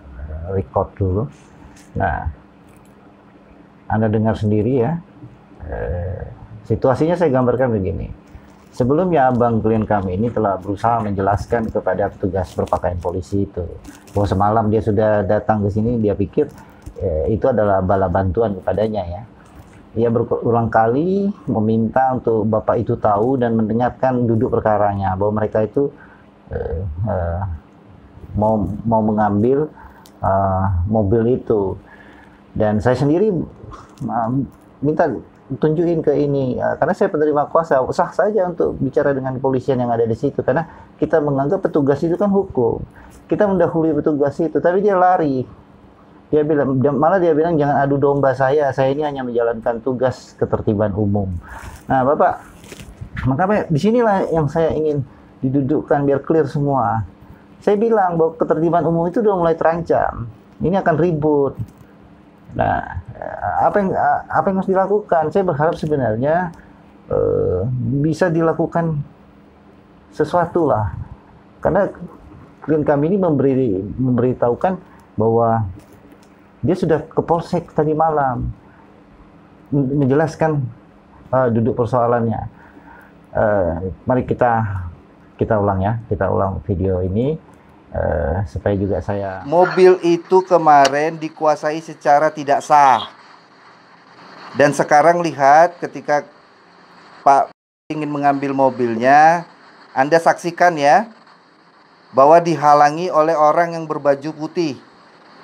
record dulu. Nah, Anda dengar sendiri ya. Situasinya saya gambarkan begini. Sebelumnya abang klien kami ini telah berusaha menjelaskan kepada petugas berpakaian polisi itu bahwa semalam dia sudah datang ke sini, dia pikir itu adalah bala bantuan kepadanya ya. Ia berulang kali meminta untuk bapak itu tahu dan mendengarkan duduk perkaranya, bahwa mereka itu mau mengambil mobil itu. Dan saya sendiri minta tunjukin ke ini, karena saya penerima kuasa, sah saja untuk bicara dengan kepolisian yang ada di situ, karena kita menganggap petugas itu kan hukum, kita mendahului petugas itu, tapi dia lari. Dia bilang, malah dia bilang jangan adu domba saya ini hanya menjalankan tugas ketertiban umum. Nah Bapak, makanya disinilah yang saya ingin didudukkan biar clear semua. Saya bilang bahwa ketertiban umum itu sudah mulai terancam, ini akan ribut. Nah, apa yang harus dilakukan? Saya berharap sebenarnya bisa dilakukan sesuatu lah, karena klien kami ini memberitahukan bahwa dia sudah ke polsek tadi malam. menjelaskan duduk persoalannya. Mari kita ulang ya, kita ulang video ini supaya juga saya. Mobil itu kemarin dikuasai secara tidak sah. Dan sekarang lihat ketika Pak ingin mengambil mobilnya, Anda saksikan ya, bahwa dihalangi oleh orang yang berbaju putih.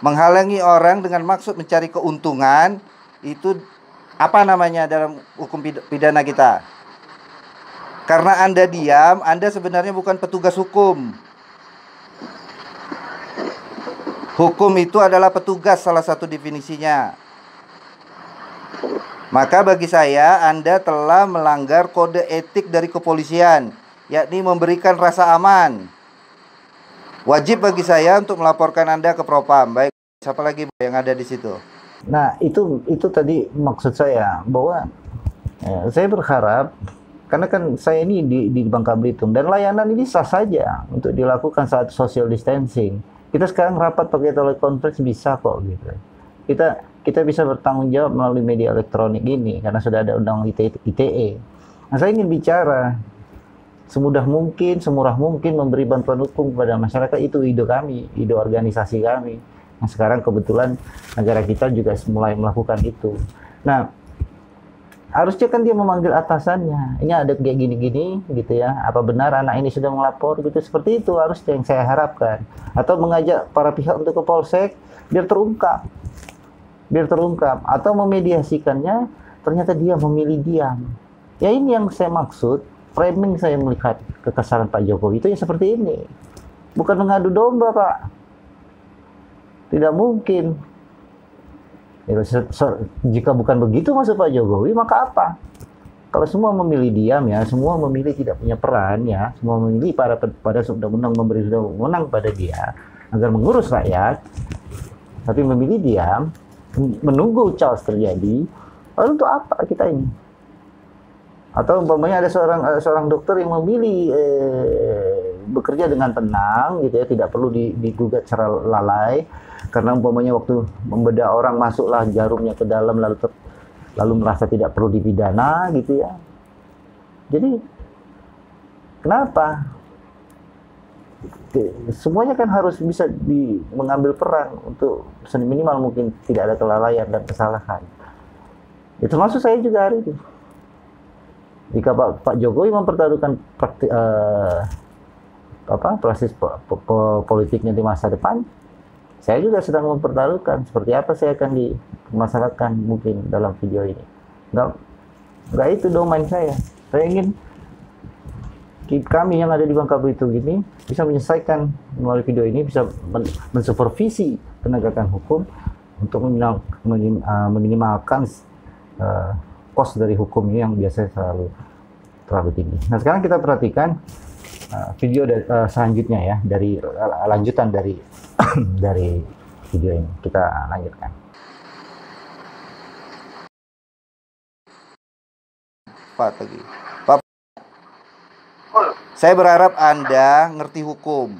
Menghalangi orang dengan maksud mencari keuntungan, itu apa namanya dalam hukum pidana kita? Karena Anda diam, Anda sebenarnya bukan petugas hukum. Hukum itu adalah petugas, salah satu definisinya. Maka bagi saya, Anda telah melanggar kode etik dari kepolisian, yakni memberikan rasa aman. Wajib bagi saya untuk melaporkan Anda ke Propam. Baik, siapa lagi yang ada di situ? Nah, itu tadi maksud saya, bahwa saya berharap, karena kan saya ini di Bangka Belitung, dan layanan ini sah saja untuk dilakukan saat social distancing. Kita sekarang rapat pakai telekonferensi bisa kok gitu. Kita bisa bertanggung jawab melalui media elektronik ini karena sudah ada undang-undang ITE. Nah, saya ingin bicara semudah mungkin, semurah mungkin memberi bantuan hukum kepada masyarakat. Itu ide kami, ide organisasi kami. Nah, sekarang kebetulan negara kita juga mulai melakukan itu. Nah, harusnya kan dia memanggil atasannya. Ini ada kayak gini-gini gitu ya. Apa benar anak ini sudah melapor gitu? Seperti itu harusnya yang saya harapkan. Atau mengajak para pihak untuk ke Polsek biar terungkap. Atau memediasikannya, ternyata dia memilih diam. Ya ini yang saya maksud, framing saya melihat kekesalan Pak Jokowi itu ya seperti ini. Bukan mengadu domba, Pak. Tidak mungkin. Jika bukan begitu maksud Pak Jokowi, maka apa? Kalau semua memilih diam ya, semua memilih tidak punya peran ya, semua memilih pada undang-undang memberi wewenang pada dia agar mengurus rakyat, tapi memilih diam, menunggu chaos terjadi, lalu untuk apa kita ini? Atau umpamanya ada seorang dokter yang memilih bekerja dengan tenang gitu ya, tidak perlu digugat secara lalai, karena umpamanya waktu membedah orang masuklah jarumnya ke dalam lalu merasa tidak perlu dipidana gitu ya. Jadi kenapa? Semuanya kan harus bisa mengambil peran untuk minimal mungkin tidak ada kelalaian dan kesalahan. Itu termasuk saya juga hari ini. Jika Pak Jokowi mempertaruhkan proses politiknya di masa depan, saya juga sedang mempertaruhkan seperti apa saya akan dimasalahkan mungkin dalam video ini. Enggak itu domain saya. Saya ingin kami yang ada di Bangka Belitung ini bisa menyelesaikan melalui video ini, bisa mensupervisi penegakan hukum untuk meminimalkan kos dari hukum ini yang biasanya terlalu tinggi. Nah, sekarang kita perhatikan video selanjutnya ya, dari lanjutan dari dari video ini. Kita lanjutkan. Pak lagi. Pak, saya berharap Anda ngerti hukum.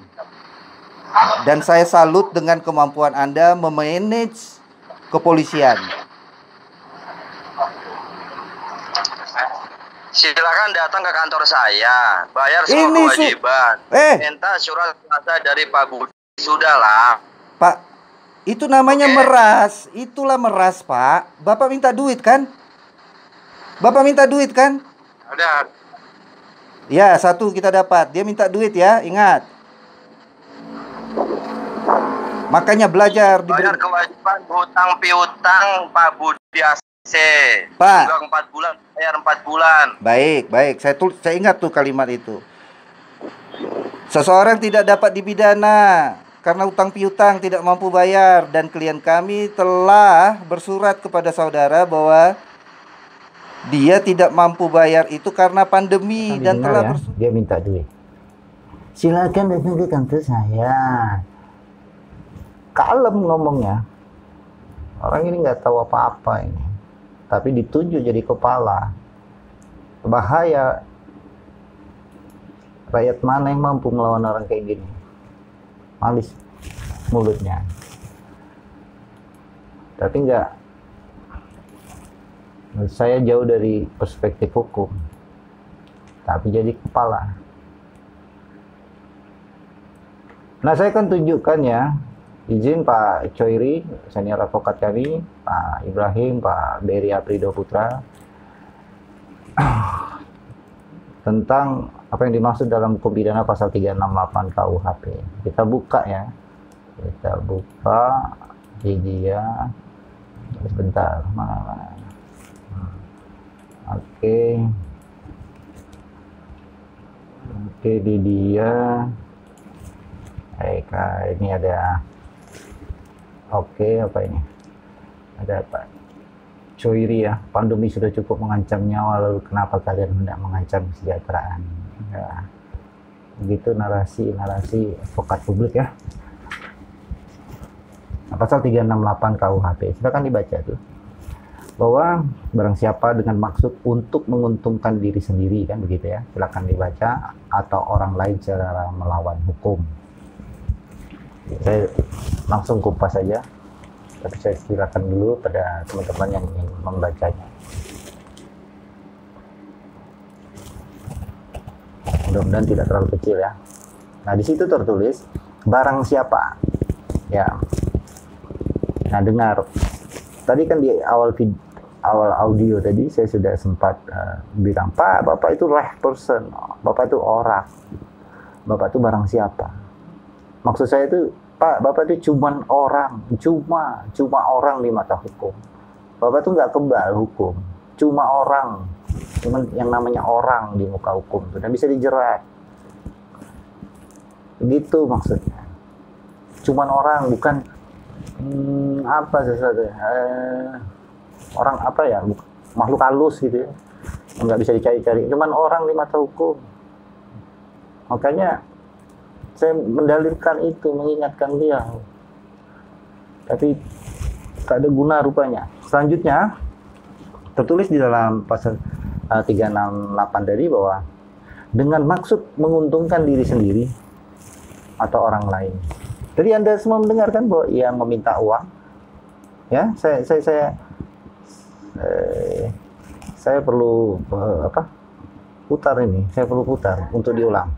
Dan saya salut dengan kemampuan Anda memanage kepolisian. Silakan datang ke kantor saya, bayar semua kewajiban. Minta surat kuasa dari Pak Budi. Sudahlah. Pak, itu namanya meras. Itulah meras, Pak. Bapak minta duit kan? Udah. Ya, satu kita dapat. Dia minta duit ya, ingat. Makanya belajar. Bayar kewajiban hutang piutang Pak Budi AC. Pak. 4 bulan, bayar 4 bulan. Baik. Saya ingat tuh kalimat itu. Seseorang tidak dapat dipidana karena hutang piutang tidak mampu bayar, dan klien kami telah bersurat kepada saudara bahwa dia tidak mampu bayar itu karena pandemi dan telah dia minta duit. Silakan datang ke kantor saya. Kalem ngomongnya. Orang ini nggak tahu apa-apa ini, tapi ditunjuk jadi kepala. Bahaya. Rakyat mana yang mampu melawan orang kayak gini? Malis mulutnya. Tapi Saya jauh dari perspektif hukum, tapi jadi kepala. Nah, saya akan tunjukkan ya, izin Pak Choiri, senior advokat kami, Pak Ibrahim, Pak Beri Aprido Putra, tentang apa yang dimaksud dalam hukum pidana pasal 368 KUHP. Kita buka ya. Kita buka di dia. Sebentar. Mana. Oke. Oke, di dia. Ini ada. Oke, apa ini? Ada apa? Choiri ya, pandemi sudah cukup mengancam nyawa, lalu kenapa kalian hendak mengancam kesejahteraan? Ya, begitu narasi advokat publik ya. Nah, pasal 368 KUHP, silakan dibaca tuh. Bahwa barang siapa dengan maksud untuk menguntungkan diri sendiri, kan begitu ya, silakan dibaca, atau orang lain secara melawan hukum. Saya langsung kupas saja. Tapi saya silakan dulu pada teman-teman yang ingin membacanya. Mudah-mudahan tidak terlalu kecil ya. Nah, di situ tertulis barang siapa. Ya. Nah, dengar. Tadi kan di awal audio tadi saya sudah sempat bilang, Pak, Bapak itu right person. Bapak itu orang. Bapak itu barang siapa. Maksud saya itu, Pak, Bapak itu cuma orang di mata hukum. Bapak itu nggak kebal hukum, cuma orang, cuman yang namanya orang di muka hukum, sudah bisa dijerat. Begitu maksudnya. Cuman orang, bukan apa sesuatu. Orang apa ya, makhluk halus gitu ya, nggak bisa dicari-cari. Cuman orang di mata hukum. Makanya saya mendalilkan itu, mengingatkan dia. Tapi tak ada guna rupanya. Selanjutnya, tertulis di dalam pasal 368 tadi bahwa dengan maksud menguntungkan diri sendiri atau orang lain. Jadi Anda semua mendengarkan bahwa ia meminta uang. Ya, saya perlu putar ini. Saya perlu putar untuk diulang.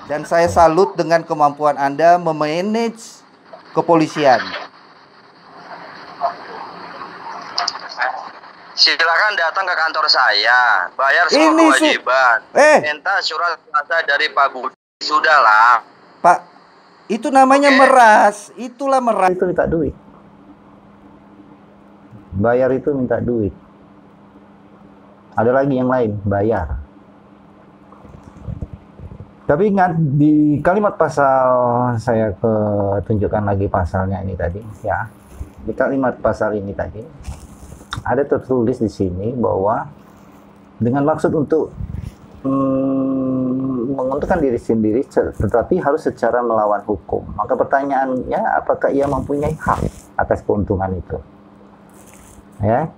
Dan saya salut dengan kemampuan Anda memanage kepolisian. Silakan datang ke kantor saya, bayar semua kewajiban. Minta surat kuasa dari Pak Budi. Sudahlah. Pak, itu namanya meras. Itulah meras. Itu minta duit. Bayar itu minta duit. Ada lagi yang lain, bayar. Tapi ingat, di kalimat pasal, saya tunjukkan lagi pasalnya ini tadi ya. Di kalimat pasal ini tadi ada tertulis di sini bahwa dengan maksud untuk menguntungkan diri sendiri, tetapi harus secara melawan hukum. Maka pertanyaannya, apakah ia mempunyai hak atas keuntungan itu? Ya,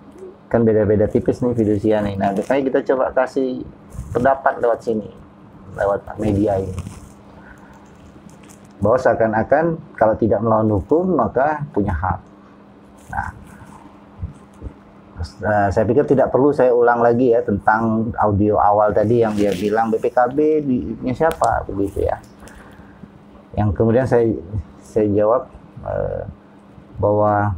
kan beda-beda tipis nih fidusia nih. Nah, makanya kita coba kasih pendapat lewat sini, lewat media ini, bahwa seakan-akan kalau tidak melawan hukum maka punya hak. Nah, saya pikir tidak perlu saya ulang lagi ya tentang audio awal tadi yang dia bilang BPKB-nya siapa begitu ya. Yang kemudian saya jawab bahwa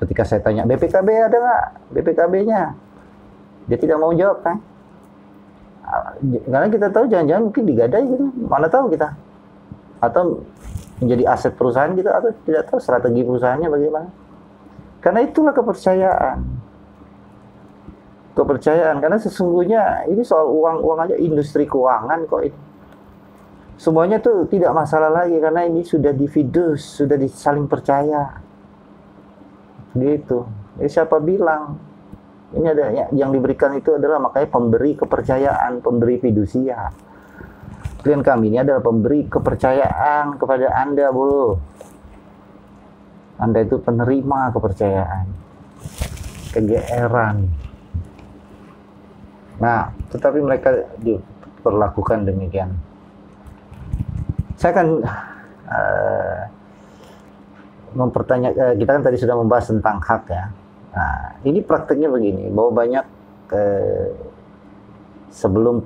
ketika saya tanya BPKB ada nggak BPKB-nya, dia tidak mau jawab kan. Karena kita tahu jangan-jangan mungkin digadai gitu, mana tahu kita, atau menjadi aset perusahaan gitu, atau tidak tahu strategi perusahaannya bagaimana. Karena itulah kepercayaan, karena sesungguhnya ini soal uang aja, industri keuangan kok ini. Semuanya tuh tidak masalah lagi karena ini sudah difidus, sudah disaling percaya. Gitu. Jadi siapa bilang ini ada yang diberikan itu adalah makanya pemberi kepercayaan, pemberi fidusia. Klien kami ini adalah pemberi kepercayaan kepada Anda, bro. Anda itu penerima kepercayaan, kegeeran. Nah, tetapi mereka diperlakukan demikian. Saya akan mempertanyakan, kita kan tadi sudah membahas tentang hak ya. Nah, ini prakteknya begini, bahwa banyak sebelum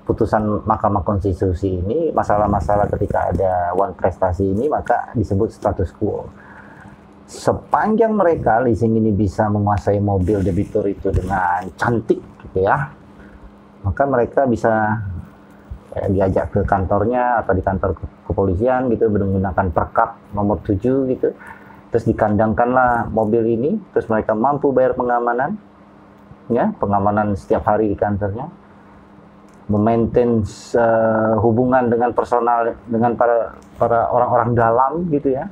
putusan Mahkamah Konstitusi ini, masalah-masalah ketika ada wan prestasi ini maka disebut status quo. Sepanjang mereka leasing ini bisa menguasai mobil debitur itu dengan cantik gitu ya, maka mereka bisa diajak ke kantornya atau di kantor kepolisian gitu menggunakan perkap nomor 7 gitu, terus dikandangkanlah mobil ini, terus mereka mampu bayar pengamanan ya, pengamanan setiap hari di kantornya, memaintain hubungan dengan personal, dengan para orang-orang dalam gitu ya.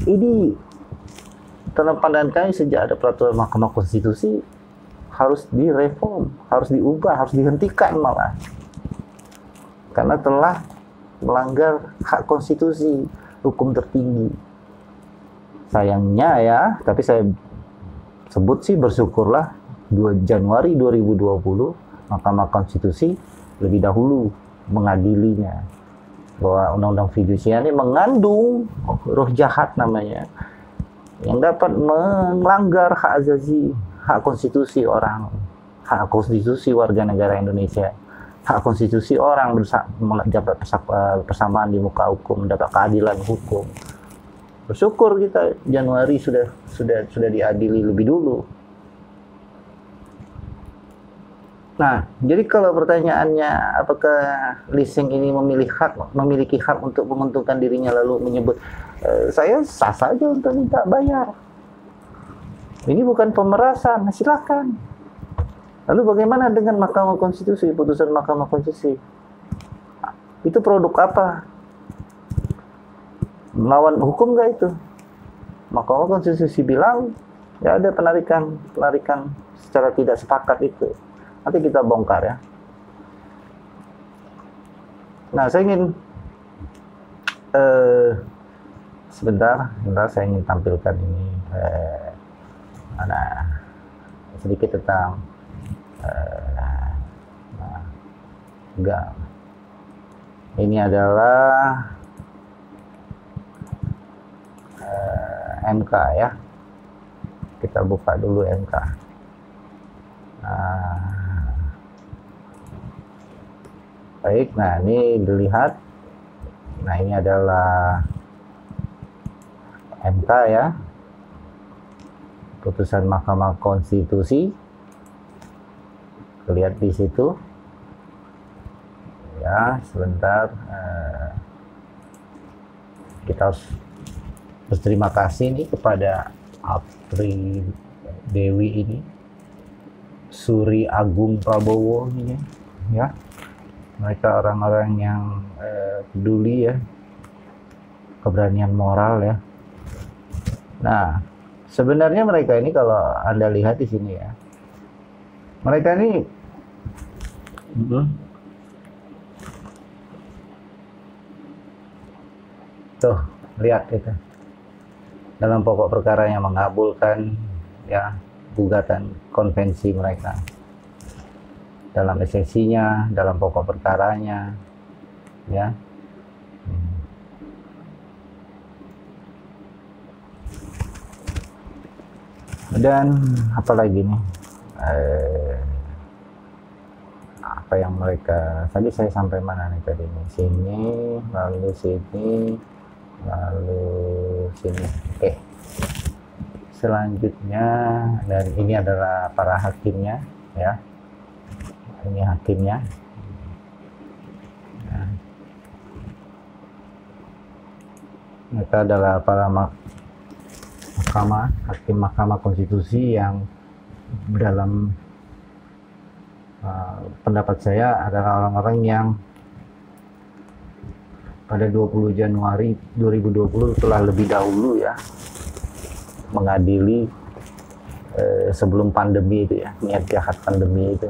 Ini dalam pandangan kami sejak ada peraturan Mahkamah Konstitusi harus direform, harus diubah, harus dihentikan malah. Karena telah melanggar hak konstitusi, hukum tertinggi. Sayangnya ya, tapi saya sebut sih bersyukurlah 2 Januari 2020 Mahkamah Konstitusi lebih dahulu mengadilinya. Bahwa undang-undang fidusia ini mengandung roh jahat namanya, yang dapat melanggar hak azazi, hak konstitusi orang, hak konstitusi warga negara Indonesia, hak konstitusi orang mendapat persamaan di muka hukum, mendapat keadilan hukum. Bersyukur kita Januari sudah diadili lebih dulu. Nah, jadi kalau pertanyaannya apakah leasing ini memiliki hak untuk menguntungkan dirinya lalu menyebut saya sah saja untuk minta bayar. Ini bukan pemerasan, silakan. Lalu bagaimana dengan Mahkamah Konstitusi, putusan Mahkamah Konstitusi? Itu produk apa? Melawan hukum nggak itu? Mahkamah Konstitusi bilang ya ada penarikan secara tidak sepakat itu. Nanti kita bongkar ya. Nah, saya ingin sebentar saya ingin tampilkan ini sedikit tentang ini adalah MK ya. Kita buka dulu MK. Baik, nah ini dilihat. Nah, ini adalah MK ya. Putusan Mahkamah Konstitusi. Lihat di situ. Ya, sebentar. Kita harus berterima kasih nih kepada Apri Dewi ini, Suri Agung Prabowo ini ya. Mereka orang-orang yang peduli ya, keberanian moral ya. Nah, sebenarnya mereka ini kalau Anda lihat di sini ya, mereka ini tuh lihat itu dalam pokok perkara yang mengabulkan ya gugatan konvensi mereka, dalam esensinya, dalam pokok perkaranya ya. Dan apalagi nih apa yang mereka tadi, saya sampai mana nih tadi nih, sini lalu sini lalu sini. Oke, selanjutnya, dan ini adalah para hakimnya ya, ini hakimnya ya. Mereka adalah para hakim Mahkamah Konstitusi yang dalam pendapat saya adalah orang-orang yang pada 20 Januari 2020 telah lebih dahulu ya mengadili sebelum pandemi itu ya, niat jahat pandemi itu,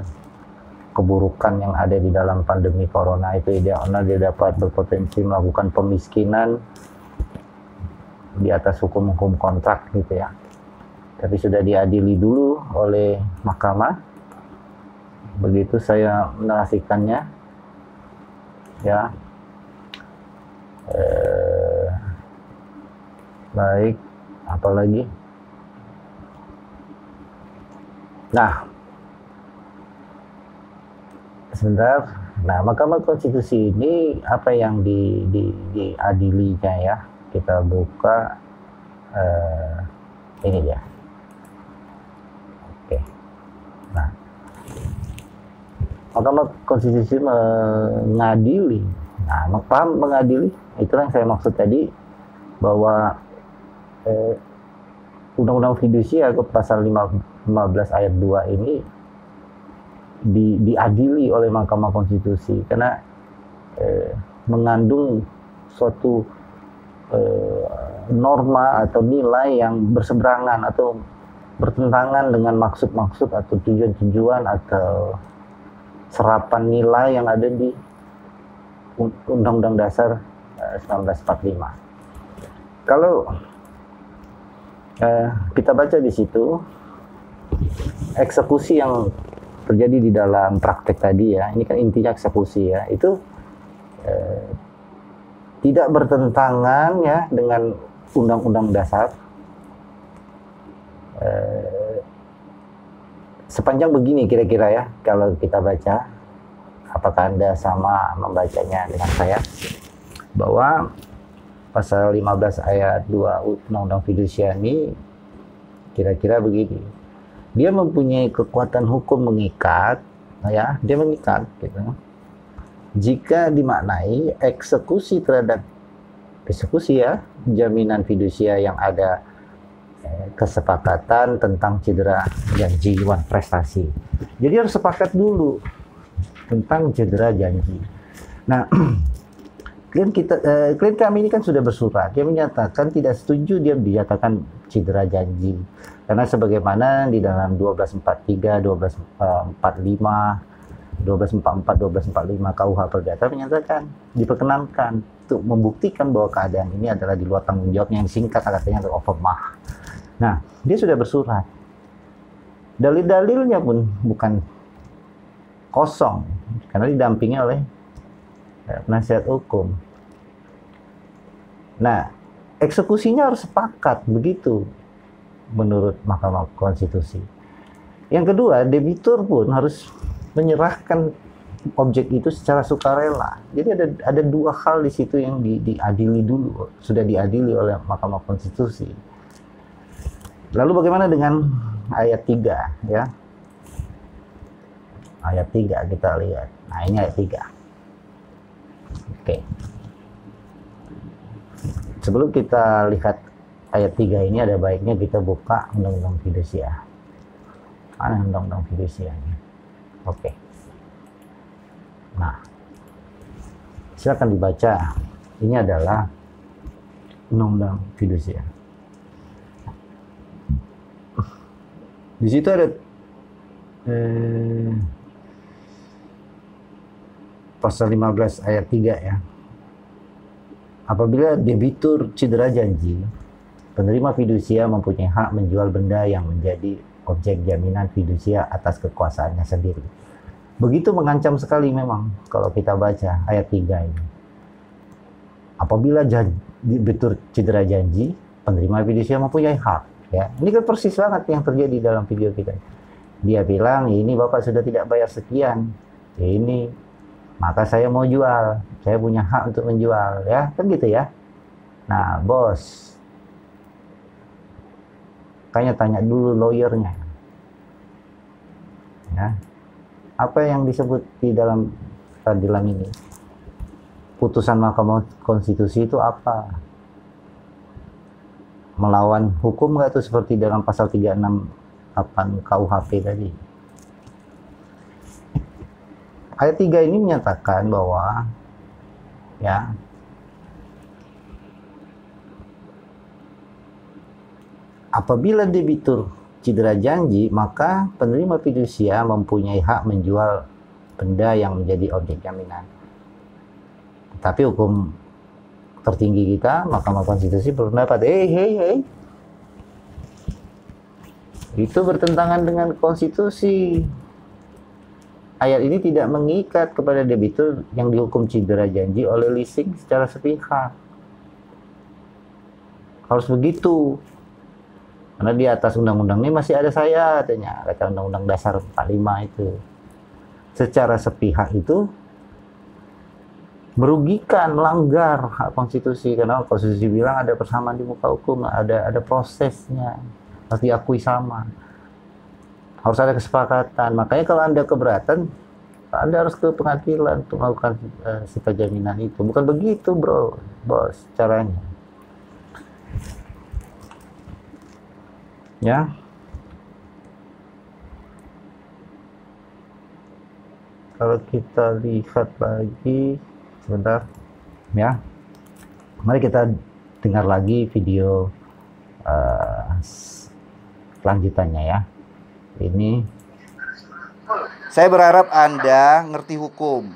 keburukan yang ada di dalam pandemi corona itu, dia dapat berpotensi melakukan pemiskinan di atas hukum kontrak gitu ya. Tapi sudah diadili dulu oleh mahkamah. Begitu saya menarasikannya ya. Baik, apalagi Nah, sebentar. Nah, Mahkamah Konstitusi ini apa yang diadilinya ya? Kita buka ini ya. Oke. Nah, Mahkamah Konstitusi mengadili. Nah, paham mengadili? Itulah yang saya maksud tadi, bahwa Undang-Undang Fidusia pasal 15 ayat 2 ini diadili oleh Mahkamah Konstitusi karena mengandung suatu norma atau nilai yang berseberangan atau bertentangan dengan maksud-maksud atau tujuan-tujuan atau serapan nilai yang ada di Undang-Undang Dasar 1945. Kalau kita baca di situ, eksekusi yang terjadi di dalam praktek tadi ya, ini kan intinya eksekusi ya, itu tidak bertentangan ya dengan Undang-Undang Dasar. Sepanjang begini kira-kira ya, kalau kita baca, apakah Anda sama membacanya dengan saya, bahwa pasal 15 ayat 2 Undang-Undang Fidusia ini kira-kira begini. Dia mempunyai kekuatan hukum mengikat, ya, dia mengikat gitu. Jika dimaknai eksekusi terhadap ya, jaminan fidusia yang ada kesepakatan tentang cedera janji prestasi. Jadi harus sepakat dulu tentang cedera janji. Nah, klien kami ini kan sudah bersurat, dia menyatakan tidak setuju dia dinyatakan cedera janji karena sebagaimana di dalam 1243, 1245, 1244, 1245 KUH Perdata menyatakan diperkenankan untuk membuktikan bahwa keadaan ini adalah di luar tanggung jawabnya, yang singkat katanya adalah overmah. Nah, dia sudah bersurat, dalil-dalilnya pun bukan kosong karena didampingi oleh penasihat hukum. Nah, eksekusinya harus sepakat begitu menurut Mahkamah Konstitusi. Yang kedua, debitur pun harus menyerahkan objek itu secara sukarela. Jadi ada dua hal di situ yang diadili dulu, sudah diadili oleh Mahkamah Konstitusi. Lalu bagaimana dengan ayat 3 ya? Ayat 3 kita lihat. Nah, ini ayat 3. Oke. Sebelum kita lihat ayat 3 ini, ada baiknya kita buka Undang-Undang Fidusia. Mana Undang-Undang Fidusia ini? Oke. Nah, silakan dibaca. Ini adalah Undang-Undang Fidusia. Di situ ada pasal 15 ayat 3 ya. Apabila debitur cedera janji, penerima fidusia mempunyai hak menjual benda yang menjadi objek jaminan fidusia atas kekuasaannya sendiri. Begitu mengancam sekali memang kalau kita baca ayat 3 ini. Apabila debitur cedera janji, penerima fidusia mempunyai hak. Ya, ini kan persis banget yang terjadi dalam video kita. Dia bilang, ini Bapak sudah tidak bayar sekian. Ini maka saya mau jual, saya punya hak untuk menjual, ya kan gitu ya. Nah, bos, kayaknya tanya dulu lawyernya, ya, apa yang disebut di dalam peradilan ini, putusan Mahkamah Konstitusi itu apa? Melawan hukum nggak tuh seperti dalam pasal 368 KUHP tadi? Ayat 3 ini menyatakan bahwa ya, apabila debitur cedera janji, maka penerima fidusia mempunyai hak menjual benda yang menjadi objek jaminan. Tapi hukum tertinggi kita, Mahkamah Konstitusi, berpendapat, itu bertentangan dengan konstitusi. Ayat ini tidak mengikat kepada debitur yang dihukum cedera janji oleh leasing secara sepihak. Harus begitu. Karena di atas undang-undang ini masih ada saya, katanya, kata Undang-Undang Dasar 45 itu. Secara sepihak itu merugikan, melanggar hak konstitusi, karena konstitusi bilang ada persamaan di muka hukum, ada prosesnya, harus diakui sama, harus ada kesepakatan. Makanya kalau Anda keberatan, Anda harus ke pengadilan untuk melakukan sifat jaminan itu. Bukan begitu, bro, bos, caranya. Ya. Kalau kita lihat lagi, sebentar, ya. Mari kita dengar lagi video lanjutannya ya. Ini Saya berharap Anda ngerti hukum.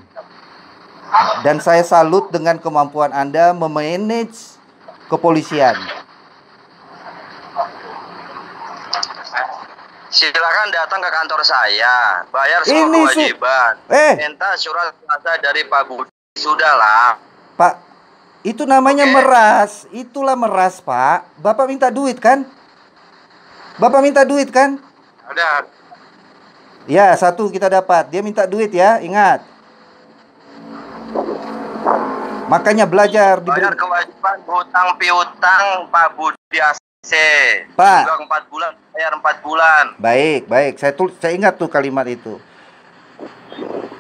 Dan saya salut dengan kemampuan Anda memanage kepolisian. Silakan datang ke kantor saya, bayar semua Ini kewajiban, minta surat kuasa dari Pak Budi. Sudahlah. Pak, itu namanya meras. Itulah meras, Pak. Bapak minta duit kan? Bapak minta duit kan? Udah. Ya, satu kita dapat. Dia minta duit ya, ingat. Makanya belajar. Bayar kewajiban hutang piutang Pak Budi AC. Pak. Juga 4 bulan, bayar 4 bulan. Baik. Saya ingat tuh kalimat itu.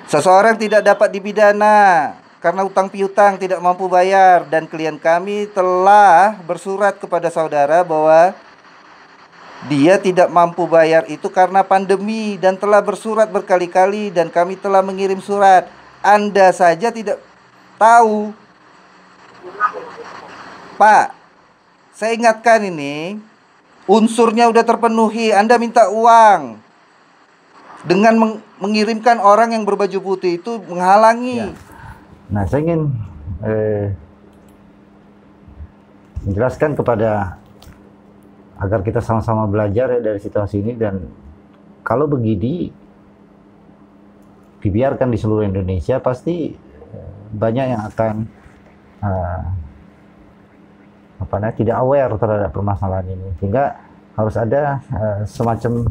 Seseorang tidak dapat dipidana karena utang piutang tidak mampu bayar, dan klien kami telah bersurat kepada saudara bahwa dia tidak mampu bayar itu karena pandemi, dan telah bersurat berkali-kali, dan kami telah mengirim surat. Anda saja tidak tahu. Pak, saya ingatkan ini, unsurnya udah terpenuhi. Anda minta uang dengan mengirimkan orang yang berbaju putih itu menghalangi. ya. Nah, saya ingin menjelaskan kepada agar kita sama-sama belajar ya dari situasi ini, dan kalau begini dibiarkan di seluruh Indonesia pasti banyak yang akan tidak aware terhadap permasalahan ini, sehingga harus ada semacam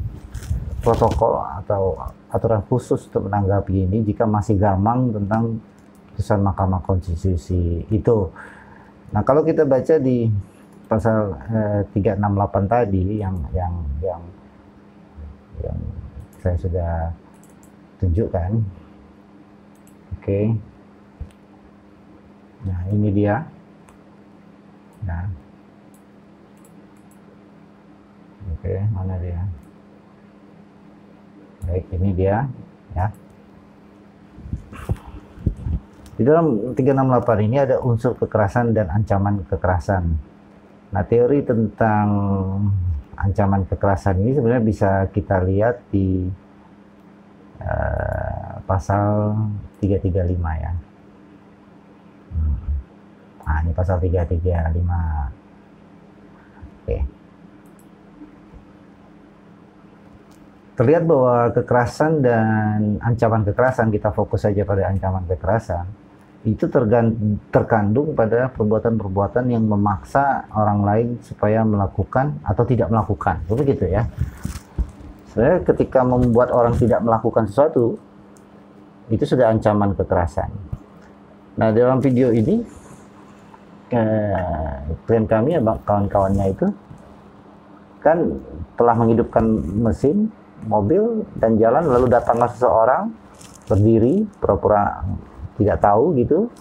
protokol atau aturan khusus untuk menanggapi ini jika masih gamang tentang putusan Mahkamah Konstitusi itu. Nah, kalau kita baca di pasal 368 tadi yang saya sudah tunjukkan. Oke. Nah, ini dia. Nah. Oke, mana dia? Baik, ini dia ya. Di dalam 368 ini ada unsur kekerasan dan ancaman kekerasan. Nah, teori tentang ancaman kekerasan ini sebenarnya bisa kita lihat di pasal 335 ya. Nah, ini pasal 335. Oke. Terlihat bahwa kekerasan dan ancaman kekerasan, kita fokus saja pada ancaman kekerasan, itu terkandung pada perbuatan-perbuatan yang memaksa orang lain supaya melakukan atau tidak melakukan. Begitu ya. Sebenarnya ketika membuat orang tidak melakukan sesuatu, itu sudah ancaman kekerasan. Nah, dalam video ini klien kami, kawan-kawannya itu kan telah menghidupkan mesin mobil dan jalan, lalu datanglah seseorang berdiri pura-pura tidak tahu gitu,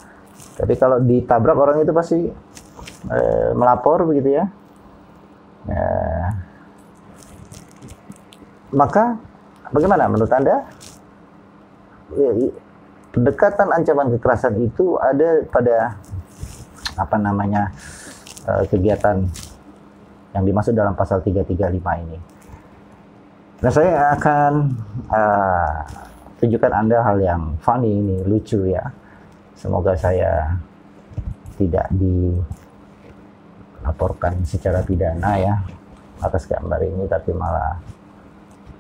tapi kalau ditabrak orang itu pasti melapor begitu ya. Maka bagaimana menurut Anda? Pendekatan ancaman kekerasan itu ada pada kegiatan yang dimaksud dalam pasal 335 ini. Nah, saya akan tunjukkan Anda hal yang funny ini, lucu ya. Semoga saya tidak dilaporkan secara pidana ya atas gambar ini, tapi malah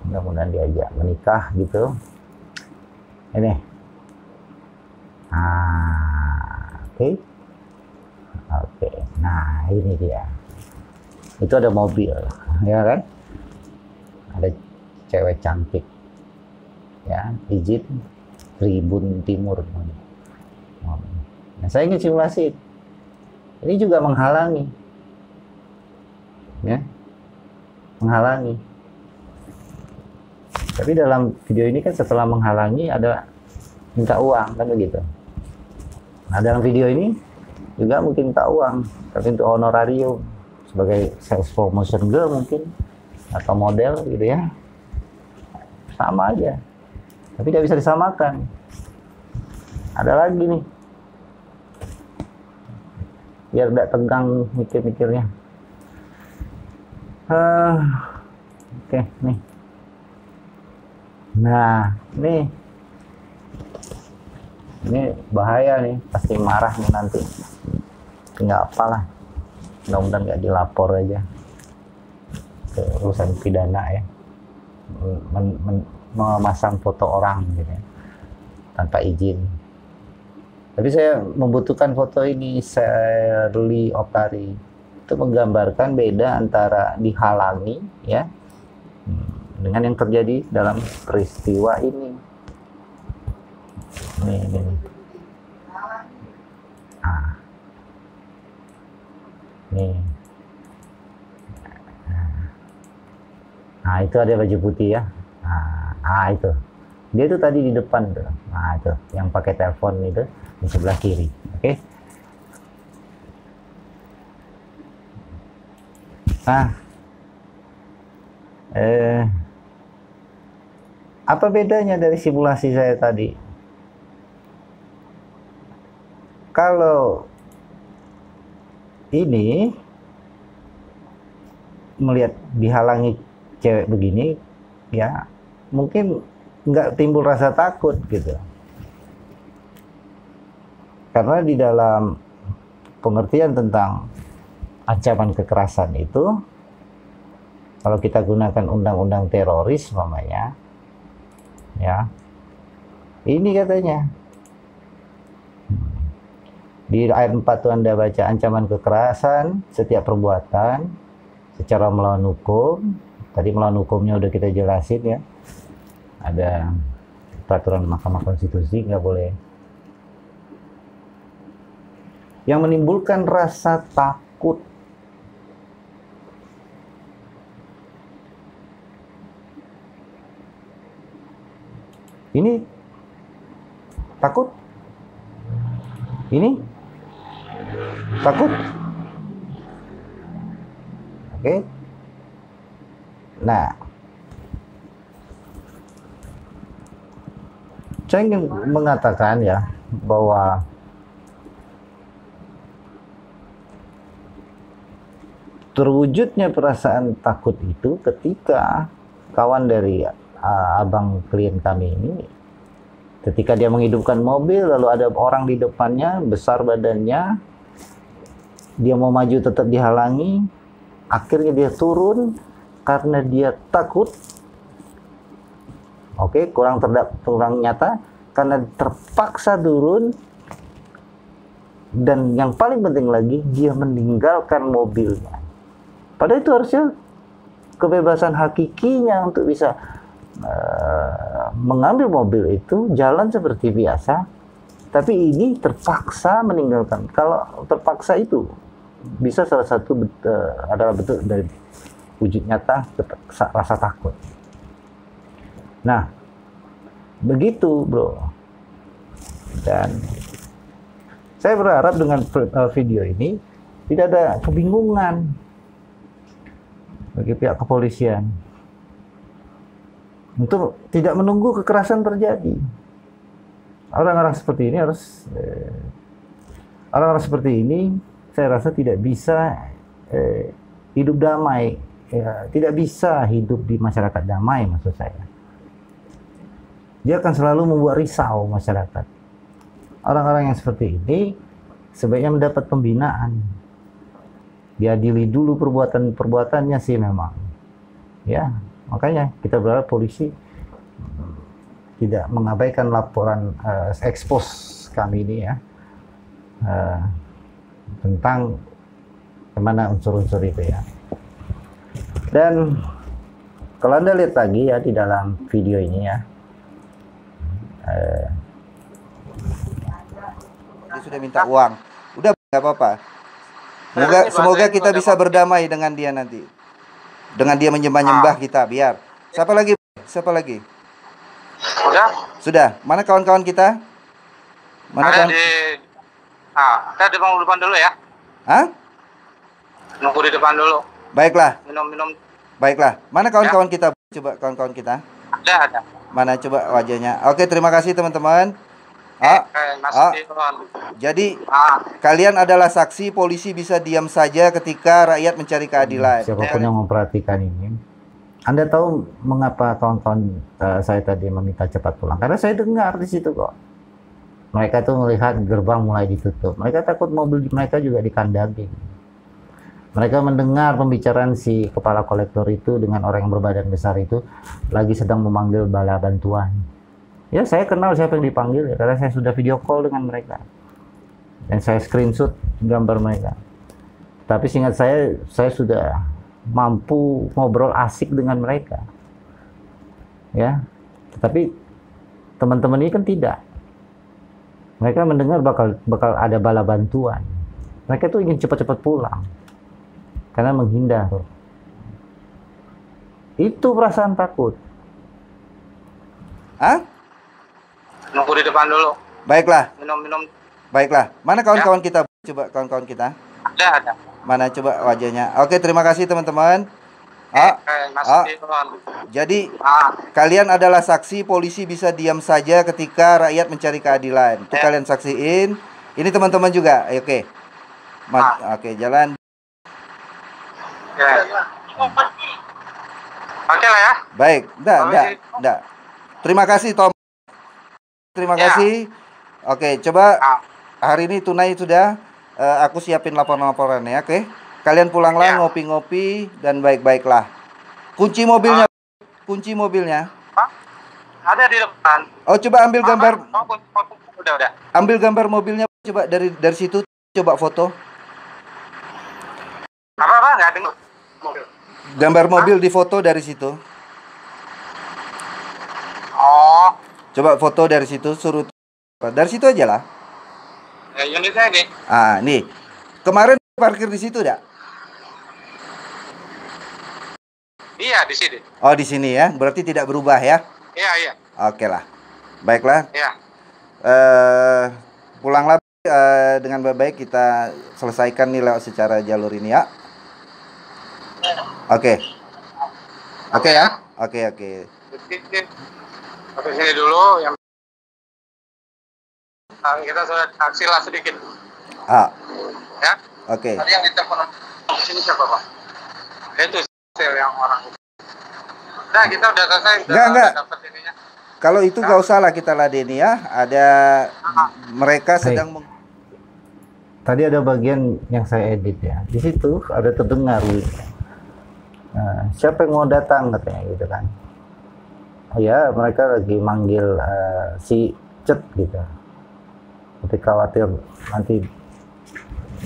mudah-mudahan diajak menikah gitu. Ini. Oke. Nah, ini dia. Itu ada mobil. ya kan? Ada cewek cantik, ya, izin Tribun Timur. Nah, saya ingin simulasi. Ini juga menghalangi, ya, menghalangi. Tapi dalam video ini kan setelah menghalangi ada minta uang, kan begitu. Nah, dalam video ini juga mungkin minta uang, tapi untuk honorarium sebagai sales promotion girl mungkin, atau model gitu ya. Sama aja, tapi tidak bisa disamakan. Ada lagi nih, biar tidak tegang mikir-mikirnya. Oke, nih. Nah, ini bahaya nih, pasti marah nih nanti. Nggak apalah, mudah-mudahan nggak dilapor aja ke urusan pidana ya. Memasang foto orang gitu ya, tanpa izin. Tapi saya membutuhkan foto ini, Shirley Oktari, itu menggambarkan beda antara dihalangi ya dengan yang terjadi dalam peristiwa ini. Ini. Nih. Nah, itu ada baju putih ya. Nah, itu. Dia itu tadi di depan tuh. Nah, itu yang pakai telepon itu di sebelah kiri. Oke. Nah, apa bedanya dari simulasi saya tadi? Kalau ini melihat dihalangi cewek begini, ya mungkin nggak timbul rasa takut gitu. Karena di dalam pengertian tentang ancaman kekerasan itu, kalau kita gunakan undang-undang teroris namanya, ya, ini katanya di ayat 4 tuh Anda baca, ancaman kekerasan setiap perbuatan secara melawan hukum. Tadi melawan hukumnya udah kita jelasin ya, ada peraturan Mahkamah Konstitusi, nggak boleh. Yang menimbulkan rasa takut. Ini takut. Ini takut. Oke. Nah, saya ingin mengatakan ya bahwa terwujudnya perasaan takut itu ketika kawan dari abang klien kami ini, ketika dia menghidupkan mobil lalu ada orang di depannya besar badannya, dia mau maju tetap dihalangi, akhirnya dia turun karena dia takut. Oke, kurang nyata karena terpaksa turun, dan yang paling penting lagi dia meninggalkan mobilnya. Padahal itu harusnya kebebasan hakikinya untuk bisa mengambil mobil itu, jalan seperti biasa, tapi ini terpaksa meninggalkan. Kalau terpaksa itu bisa salah satu adalah bentuk dari wujud nyata rasa takut. Nah, begitu bro. Dan saya berharap dengan video ini tidak ada kebingungan bagi pihak kepolisian untuk tidak menunggu kekerasan terjadi. Orang-orang seperti ini orang-orang seperti ini saya rasa tidak bisa hidup damai, tidak bisa hidup di masyarakat damai maksud saya. Dia akan selalu membuat risau masyarakat. Orang-orang yang seperti ini sebaiknya mendapat pembinaan. Diadili dulu perbuatannya sih memang. Ya, makanya kita berharap polisi tidak mengabaikan laporan expose kami ini ya, tentang kemana unsur-unsur itu ya. Dan kalau Anda lihat lagi ya di dalam video ini ya, dia sudah minta uang. Udah nggak apa-apa. Semoga kita bisa berdamai dengan dia nanti. Dengan dia menyembah-nyembah kita, biar. Siapa lagi? Siapa lagi? Sudah. Mana kawan-kawan kita? Mana Ada kawan? kita di depan dulu ya. Hah? Nunggu di depan dulu. Baiklah. Minum. Baiklah. Mana kawan-kawan kita? Coba kawan-kawan kita. Ada. Mana coba wajahnya? Oke, terima kasih teman-teman. Jadi kalian adalah saksi, polisi bisa diam saja ketika rakyat mencari keadilan. Siapapun yang memperhatikan ini, Anda tahu mengapa kawan-kawan saya tadi meminta cepat pulang? Karena saya dengar di situ kok. Mereka tuh melihat gerbang mulai ditutup. Mereka takut mobil mereka juga dikandangin. Mereka mendengar pembicaraan si kepala kolektor itu dengan orang yang berbadan besar itu lagi sedang memanggil bala bantuan. Ya, saya kenal siapa yang dipanggil ya, karena saya sudah video call dengan mereka. Dan saya screenshot gambar mereka. Tapi seingat saya sudah mampu ngobrol asik dengan mereka. Ya. Tetapi teman-teman ini kan tidak. Mereka mendengar bakal ada bala bantuan. Mereka tuh ingin cepat-cepat pulang. Karena menghindar. Itu perasaan takut. Hah? Nunggu di depan dulu. Baiklah. Minum. Baiklah. Mana kawan-kawan kita? Coba kawan-kawan kita. Ada. Mana coba wajahnya? Oke, terima kasih teman-teman. Jadi kalian adalah saksi, polisi bisa diam saja ketika rakyat mencari keadilan. Itu kalian saksiin. Ini teman-teman juga. Oke. Oke, jalan. Oke lah ya. Baik. Enggak. Terima kasih Tom. Terima kasih. Oke, coba hari ini tunai sudah. Aku siapin laporan-laporan ya, oke? Kalian pulanglah ngopi-ngopi dan baik-baiklah. Kunci mobilnya. Ada di depan. Oh, coba ambil gambar. Udah. Ambil gambar mobilnya, coba dari situ, coba foto. Apa? Nggak dengar. Gambar mobil di foto dari situ. Oh. Coba foto dari situ, suruh dari situ aja lah. Unitnya ini. Nih. Kemarin parkir di situ enggak? Iya, di sini. Oh, di sini ya. Berarti tidak berubah ya? Iya. Oke lah. Baiklah. Iya. Pulanglah dengan baik-baik, kita selesaikan nih lewat secara jalur ini ya. Oke. Oke ya? Oke. Sampai sini dulu yang kita sudah aksi lah sedikit. Ya. Oke. Tadi yang ditelepon sini siapa, Pak? Itu sel yang orang. Nah, kita udah selesai. Enggak. Dapat ininya. Kalau itu nggak usah lah kita ladeni ya. Ada mereka sedang Tadi ada bagian yang saya edit ya. Di situ ada terdengar gitu. Siapa yang mau datang katanya gitu kan. Ya, mereka lagi manggil si Cet gitu. Tapi khawatir nanti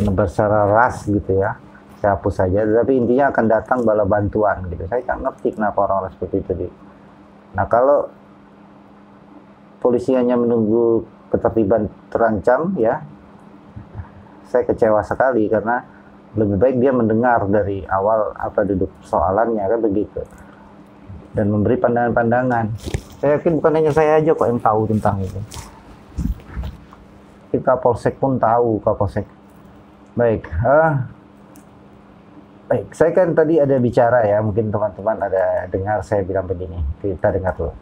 bersara ras gitu ya. Saya hapus saja. Tapi intinya akan datang bala bantuan gitu. Saya nggak ngerti kenapa orang-orang seperti itu. Nah, kalau polisi hanya menunggu ketertiban terancam ya, saya kecewa sekali karena lebih baik dia mendengar dari awal apa duduk soalannya kan begitu. Dan memberi pandangan-pandangan. Saya yakin bukan hanya saya aja kok yang tahu tentang itu. Kapolsek pun tahu, Kapolsek. Baik, saya kan tadi ada bicara ya, mungkin teman-teman ada dengar saya bilang begini. Kita dengar dulu.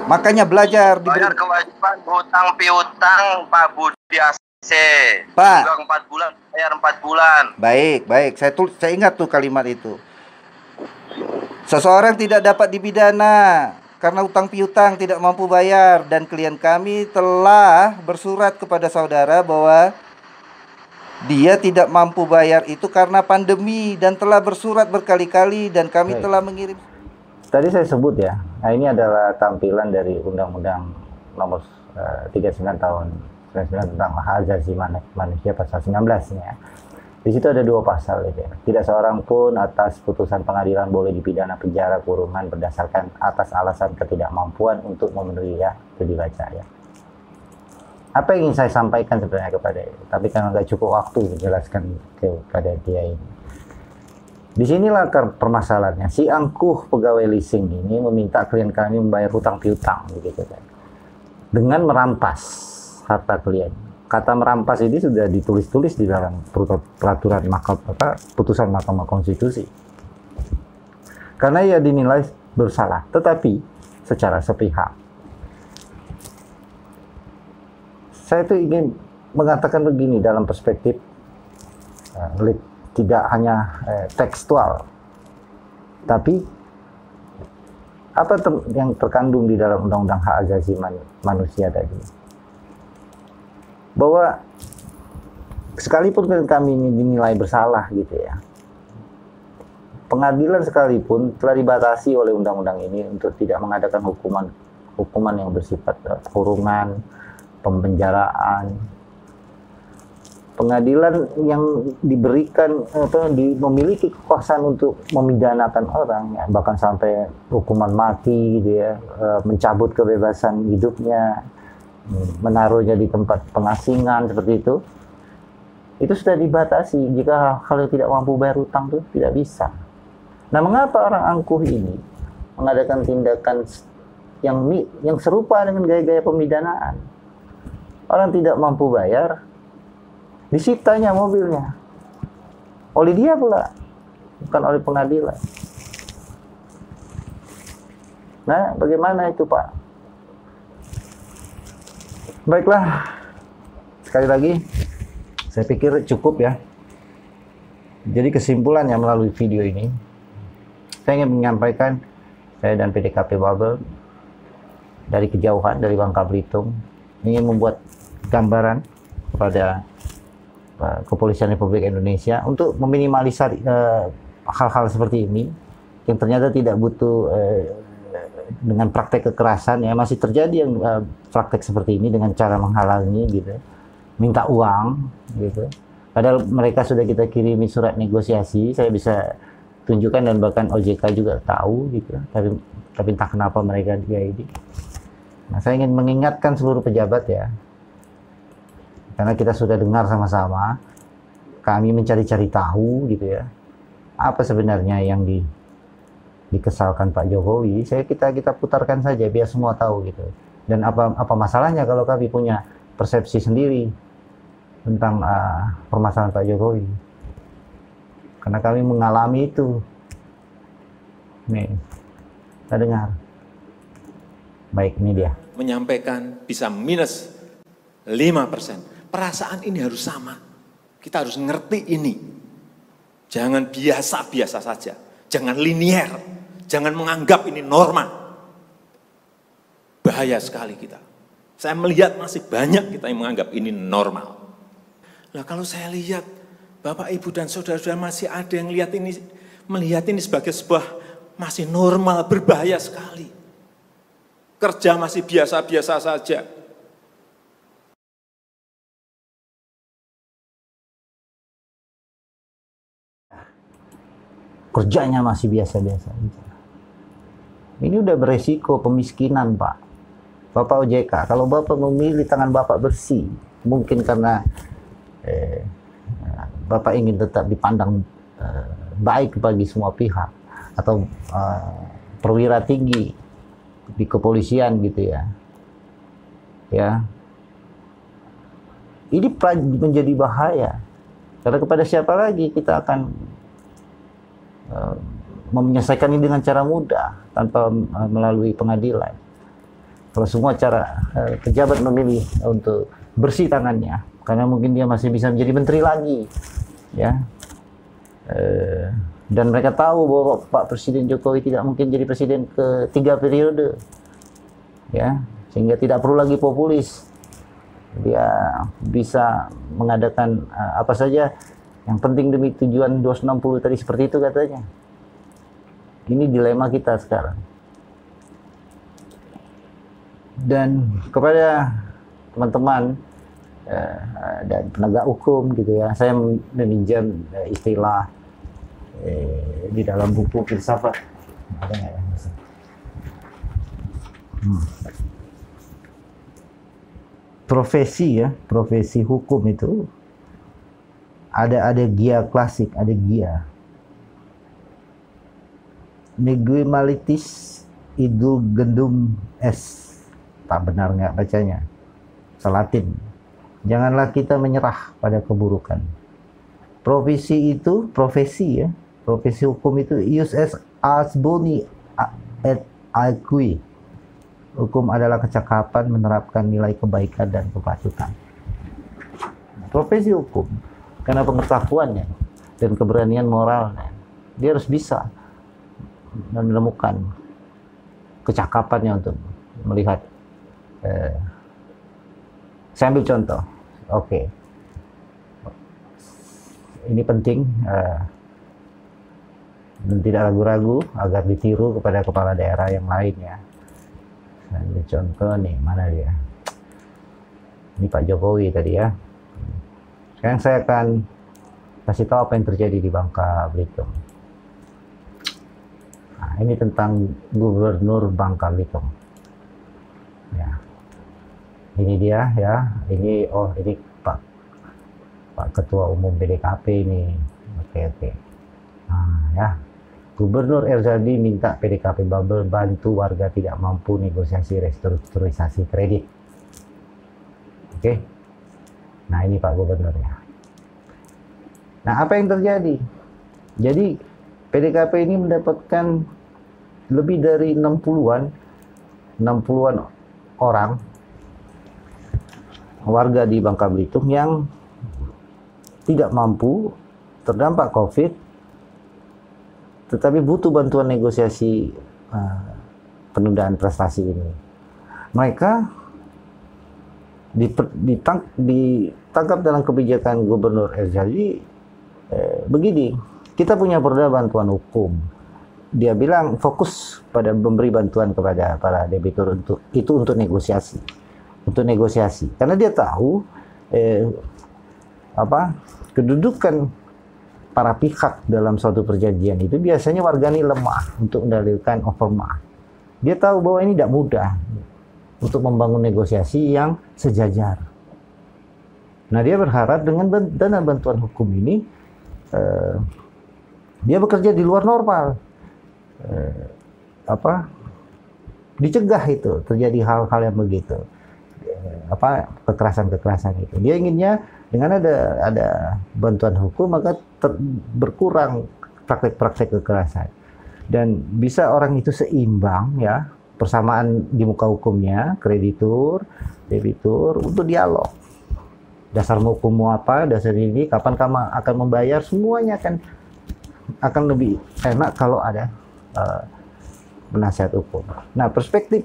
Makanya belajar Bayar kewajiban hutang piutang Pak Budi AC. Pak. 4 bulan, bayar 4 bulan. Baik. Saya ingat tuh kalimat itu. Seseorang tidak dapat dipidana karena utang piutang tidak mampu bayar, dan klien kami telah bersurat kepada saudara bahwa dia tidak mampu bayar itu karena pandemi dan telah bersurat berkali-kali, dan kami telah mengirim. Tadi saya sebut ya, nah ini adalah tampilan dari Undang-Undang Nomor 39 Tahun 99 tentang hak asasi manusia pasal 19 ya. Di situ ada 2 pasal gitu ya. Tidak seorang pun atas putusan pengadilan boleh dipidana penjara kurungan berdasarkan atas alasan ketidakmampuan untuk memenuhi, ya, itu dibaca ya. Apa yang ingin saya sampaikan sebenarnya kepada dia, tapi karena nggak cukup waktu menjelaskan kepada dia ini. Disinilah permasalahannya. Si angkuh pegawai leasing ini meminta klien kami membayar hutang piutang begitu kan, dengan merampas harta klien. Kata merampas ini sudah ditulis-tulis di dalam peraturan putusan Mahkamah Konstitusi. Karena ia dinilai bersalah, tetapi secara sepihak. Saya itu ingin mengatakan begini dalam perspektif tidak hanya tekstual, tapi apa yang terkandung di dalam Undang-Undang Hak Asasi Manusia tadi. Bahwa sekalipun kami ini dinilai bersalah gitu ya, pengadilan sekalipun telah dibatasi oleh undang-undang ini untuk tidak mengadakan hukuman yang bersifat kurungan, pempenjaraan. Pengadilan yang diberikan atau memiliki kekuasaan untuk memidanakan orang, ya, bahkan sampai hukuman mati gitu ya, mencabut kebebasan hidupnya, menaruhnya di tempat pengasingan seperti itu sudah dibatasi. Jika hal yang tidak mampu bayar hutang itu tidak bisa. Nah, mengapa orang angkuh ini mengadakan tindakan yang serupa dengan gaya-gaya pemidanaan? Orang tidak mampu bayar, disitanya mobilnya oleh dia pula, bukan oleh pengadilan. Nah, bagaimana itu, Pak? Baiklah, sekali lagi saya pikir cukup ya. Jadi kesimpulannya melalui video ini, saya ingin menyampaikan, saya dan PDKP Babel dari kejauhan, dari Bangka Belitung, ingin membuat gambaran kepada Kepolisian Republik Indonesia untuk meminimalisir hal-hal seperti ini yang ternyata tidak butuh dengan praktek kekerasan, ya, masih terjadi yang praktek seperti ini dengan cara menghalangi gitu, minta uang gitu. Padahal mereka sudah kita kirimi surat negosiasi, saya bisa tunjukkan dan bahkan OJK juga tahu gitu. Tapi entah kenapa mereka dia ini. Nah, saya ingin mengingatkan seluruh pejabat ya, karena kita sudah dengar sama-sama, kami mencari-cari tahu gitu ya, apa sebenarnya yang dikesalkan Pak Jokowi. Kita putarkan saja biar semua tahu gitu. Dan apa masalahnya kalau kami punya persepsi sendiri tentang permasalahan Pak Jokowi, karena kami mengalami itu. Nih, kita dengar. Baik, ini dia. Menyampaikan bisa minus 5%. Perasaan ini harus sama. Kita harus ngerti ini. Jangan biasa-biasa saja. Jangan linier. Jangan menganggap ini norma. Bahaya sekali kita. Saya melihat masih banyak kita yang menganggap ini normal. Nah, kalau saya lihat Bapak, Ibu, dan saudara-saudara masih ada yang melihat ini sebagai sebuah masih normal, berbahaya sekali. Kerja masih biasa-biasa saja. Kerjanya masih biasa-biasa saja. Ini udah beresiko pemiskinan, Pak. Bapak OJK, kalau Bapak memilih tangan Bapak bersih, mungkin karena Bapak ingin tetap dipandang baik bagi semua pihak, atau perwira tinggi di kepolisian gitu ya. Ya. Ini menjadi bahaya. Karena kepada siapa lagi kita akan menyelesaikan ini dengan cara mudah tanpa melalui pengadilan. Kalau semua cara pejabat memilih untuk bersih tangannya, karena mungkin dia masih bisa menjadi menteri lagi, ya. Dan mereka tahu bahwa Pak Presiden Jokowi tidak mungkin jadi presiden ke-3 periode, ya, sehingga tidak perlu lagi populis. Dia bisa mengadakan apa saja yang penting demi tujuan 260 tadi, seperti itu katanya. Ini dilema kita sekarang. Dan kepada teman-teman dan penegak hukum gitu ya. Saya meminjam istilah di dalam buku filsafat. Ada nggak ya? Profesi ya, profesi hukum itu ada gia klasik, ada gia. Neguimalitis idul gendum es. Tak benar nggak bacanya? Salatin. Janganlah kita menyerah pada keburukan. Profesi itu, profesi ya, profesi hukum itu ius es asboni et alqui. Hukum adalah kecakapan menerapkan nilai kebaikan dan kepatutan. Profesi hukum, karena pengetahuannya dan keberanian moralnya, dia harus bisa menemukan kecakapannya untuk melihat. Saya ambil contoh. Oke. Ini penting dan tidak ragu-ragu agar ditiru kepada kepala daerah yang lain ya. Ambil contoh nih, mana dia? Ini Pak Jokowi tadi ya. Sekarang saya akan kasih tahu apa yang terjadi di Bangka Belitung. Nah, ini tentang Gubernur Bangka Belitung. Ya. Ini dia ya. Ini ini Pak Ketua Umum PDKP ini. Oke. Nah, ya. Gubernur Erzaldi minta PDKP Babel bantu warga tidak mampu negosiasi restrukturisasi kredit. Oke. Nah, ini Pak Gubernurnya. Nah, apa yang terjadi? Jadi, PDKP ini mendapatkan lebih dari 60-an orang warga di Bangka Belitung yang tidak mampu, terdampak COVID, tetapi butuh bantuan negosiasi penundaan prestasi ini. Mereka ditangkap dalam kebijakan Gubernur Erzaldi begini, kita punya perda bantuan hukum. Dia bilang fokus pada memberi bantuan kepada para debitur untuk negosiasi. Untuk negosiasi. Karena dia tahu kedudukan para pihak dalam suatu perjanjian itu biasanya warga ini lemah untuk mendalilkan overmah. Dia tahu bahwa ini tidak mudah untuk membangun negosiasi yang sejajar. Nah, dia berharap dengan dana bantuan hukum ini dia bekerja di luar normal. Dicegah itu terjadi hal-hal yang begitu. Kekerasan-kekerasan itu. Dia inginnya dengan ada bantuan hukum maka berkurang praktek-praktek kekerasan dan bisa orang itu seimbang ya, persamaan di muka hukumnya, kreditur, debitur, untuk dialog. Dasar hukummu apa, dasar ini, kapan kamu akan membayar, semuanya akan lebih enak kalau ada penasihat hukum. Nah, perspektif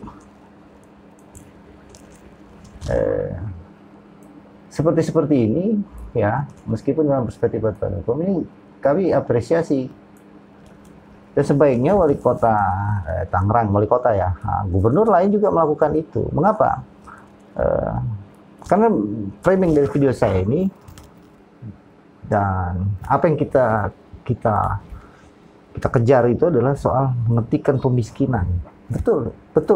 seperti ini ya, meskipun dalam perspektif bantuan hukum ini kami apresiasi. Dan sebaiknya wali kota Tangerang, wali kota ya, gubernur lain juga melakukan itu. Mengapa? Karena framing dari video saya ini dan apa yang kita kejar itu adalah soal menghentikan pemiskinan. Betul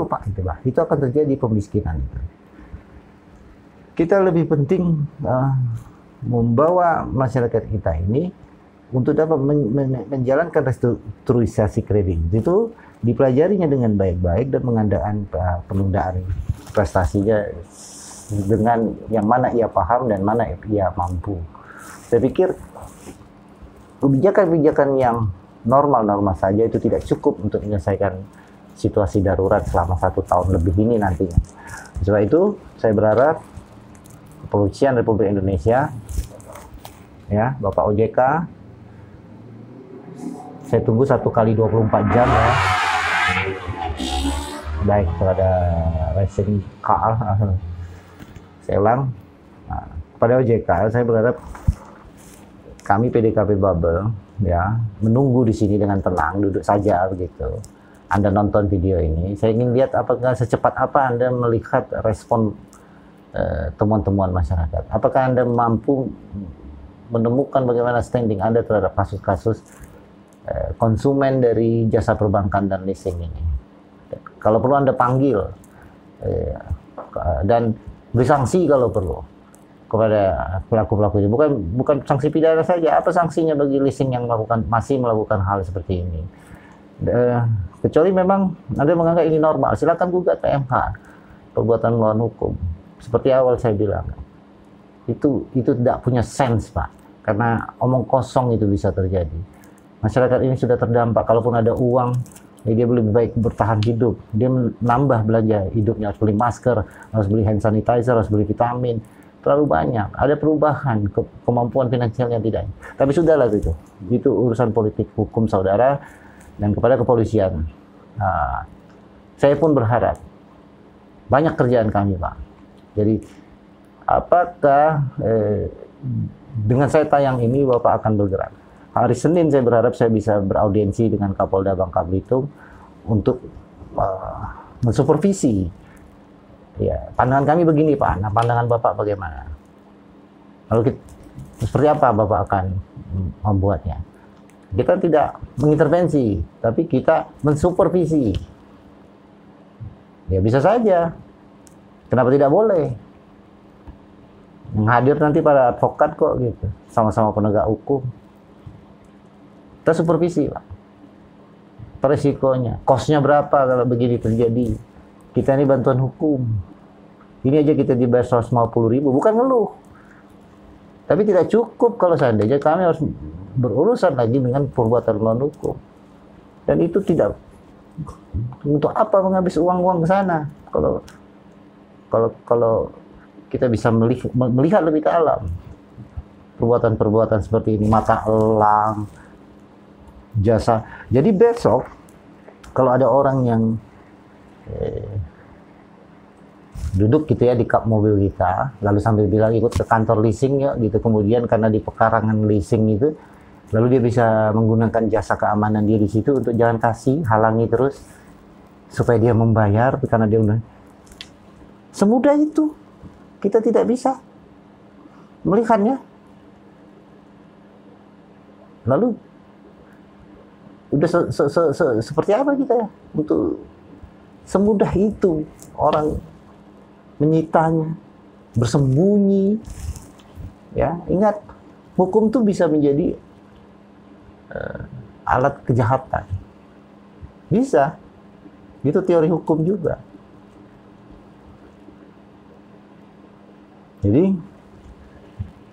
Pak, itu akan terjadi pemiskinan itu. Kita lebih penting membawa masyarakat kita ini untuk dapat menjalankan restrukturisasi kredit itu dipelajarinya dengan baik-baik dan mengadakan penundaan prestasinya dengan yang mana ia paham dan mana ia mampu. Saya pikir kebijakan-kebijakan yang normal-normal saja itu tidak cukup untuk menyelesaikan situasi darurat selama 1 tahun lebih ini nantinya. Sebab itu saya berharap Kepolisian Republik Indonesia, ya, Bapak OJK, saya tunggu 1 kali 24 jam ya. Baik, kepada Racing KL, saya ulang, kepada OJK, saya berharap kami PDKP Babel ya menunggu di sini dengan tenang, duduk saja begitu. Anda nonton video ini, saya ingin lihat apakah secepat apa Anda melihat respon temuan-temuan masyarakat. Apakah Anda mampu menemukan bagaimana standing Anda terhadap kasus-kasus konsumen dari jasa perbankan dan leasing ini? Kalau perlu Anda panggil dan beri sanksi kalau perlu kepada pelaku-pelaku ini. Bukan sanksi pidana saja. Apa sanksinya bagi leasing yang masih melakukan hal seperti ini? Kecuali memang Anda menganggap ini normal, silakan gugat ke MH, perbuatan melawan hukum. Seperti awal saya bilang, itu tidak punya sense, Pak, karena omong kosong itu bisa terjadi. Masyarakat ini sudah terdampak. Kalaupun ada uang, dia lebih baik bertahan hidup. Dia menambah belanja hidupnya, harus beli masker, harus beli hand sanitizer, harus beli vitamin. Terlalu banyak. Ada perubahan, kemampuan finansialnya tidak. Tapi sudahlah itu. Itu urusan politik hukum saudara dan kepada kepolisian. Nah, saya pun berharap banyak kerjaan kami, Pak. Jadi apakah dengan saya tayang ini Bapak akan bergerak? Hari Senin saya berharap saya bisa beraudiensi dengan Kapolda Bangka Belitung untuk mensupervisi. Ya, pandangan kami begini, Pak. Nah, pandangan Bapak bagaimana? Lalu seperti apa Bapak akan membuatnya? Kita tidak mengintervensi, tapi kita mensupervisi. Ya bisa saja. Kenapa tidak boleh? Yang hadir nanti para advokat kok gitu, sama-sama penegak hukum. Kita supervisi, Pak. Resikonya, kosnya berapa kalau begini terjadi? Kita ini bantuan hukum. Ini aja kita dibayar 150.000, bukan ngeluh. Tapi tidak cukup kalau seandainya kami harus berurusan lagi dengan perbuatan melawan hukum. Dan itu tidak, untuk apa menghabis uang-uang ke sana? Kalau kita bisa melihat lebih dalam perbuatan-perbuatan seperti ini, mata elang, jasa. Jadi besok kalau ada orang yang duduk gitu ya di kap mobil kita, lalu sambil bilang ikut ke kantor leasing ya gitu, kemudian karena di pekarangan leasing itu, lalu dia bisa menggunakan jasa keamanan dia di situ untuk jangan kasih, halangi terus supaya dia membayar karena dia udah. Semudah itu, kita tidak bisa melihatnya. Lalu udah seperti apa kita ya untuk semudah itu orang menyitanya, bersembunyi. Ya, ingat, hukum tuh bisa menjadi alat kejahatan. Bisa. Itu teori hukum juga. Jadi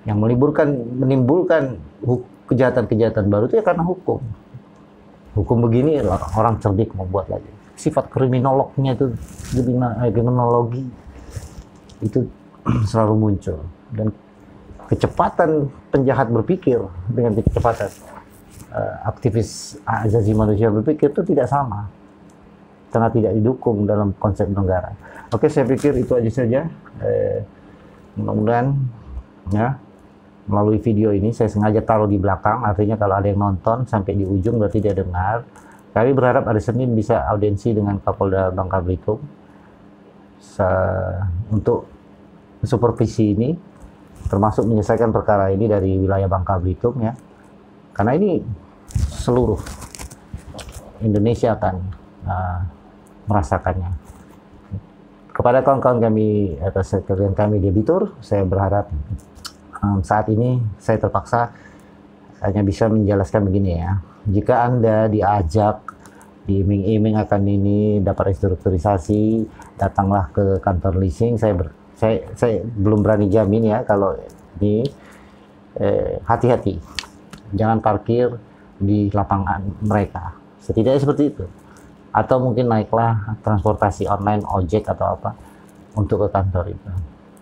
yang menimbulkan kejahatan-kejahatan baru itu ya karena hukum. Hukum begini orang cerdik membuat lagi. Sifat kriminolognya itu, kriminologi itu selalu muncul, dan kecepatan penjahat berpikir dengan kecepatan aktivis asasi manusia berpikir itu tidak sama, karena tidak didukung dalam konsep negara. Oke, saya pikir itu aja saja. Mudah-mudahan ya, melalui video ini saya sengaja taruh di belakang, artinya kalau ada yang nonton sampai di ujung berarti dia dengar. Kami berharap hari Senin bisa audiensi dengan Kapolda Bangka Belitung untuk supervisi ini, termasuk menyelesaikan perkara ini dari wilayah Bangka Belitung ya, karena ini seluruh Indonesia akan merasakannya. Kepada kawan-kawan kami atau sekalian kami debitur, saya berharap saat ini saya terpaksa hanya bisa menjelaskan begini ya. Jika Anda diajak, diiming-iming akan ini dapat restrukturisasi, datanglah ke kantor leasing. Saya belum berani jamin ya kalau ini. Hati-hati, jangan parkir di lapangan mereka. Setidaknya seperti itu. Atau mungkin naiklah transportasi online, ojek atau apa untuk ke kantor itu.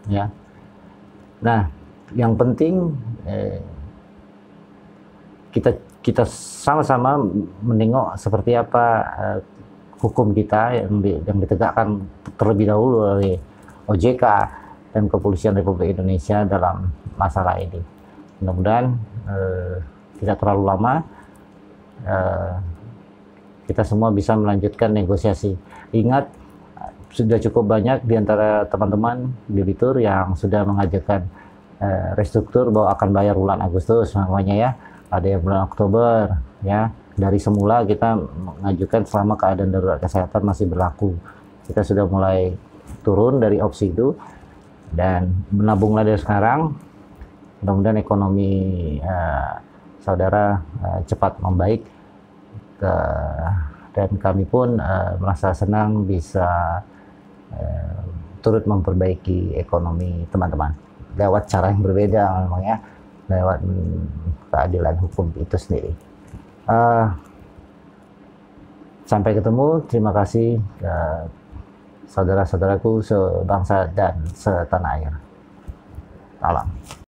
Ya. Nah, yang penting kita sama-sama menengok seperti apa hukum kita yang ditegakkan terlebih dahulu oleh OJK dan Kepolisian Republik Indonesia dalam masalah ini. Mudah-mudahan tidak terlalu lama kita semua bisa melanjutkan negosiasi. Ingat, sudah cukup banyak di antara teman-teman debitur yang sudah mengajukan restruktur bahwa akan bayar bulan Agustus namanya ya. Ada yang bulan Oktober ya. Dari semula kita mengajukan selama keadaan darurat kesehatan masih berlaku. Kita sudah mulai turun dari opsi itu dan menabunglah dari sekarang. Mudah-mudahan ekonomi saudara cepat membaik dan kami pun merasa senang bisa turut memperbaiki ekonomi teman-teman lewat cara yang berbeda memang ya, lewat keadilan hukum itu sendiri. Sampai ketemu, terima kasih saudara-saudaraku sebangsa dan setanah air. Salam.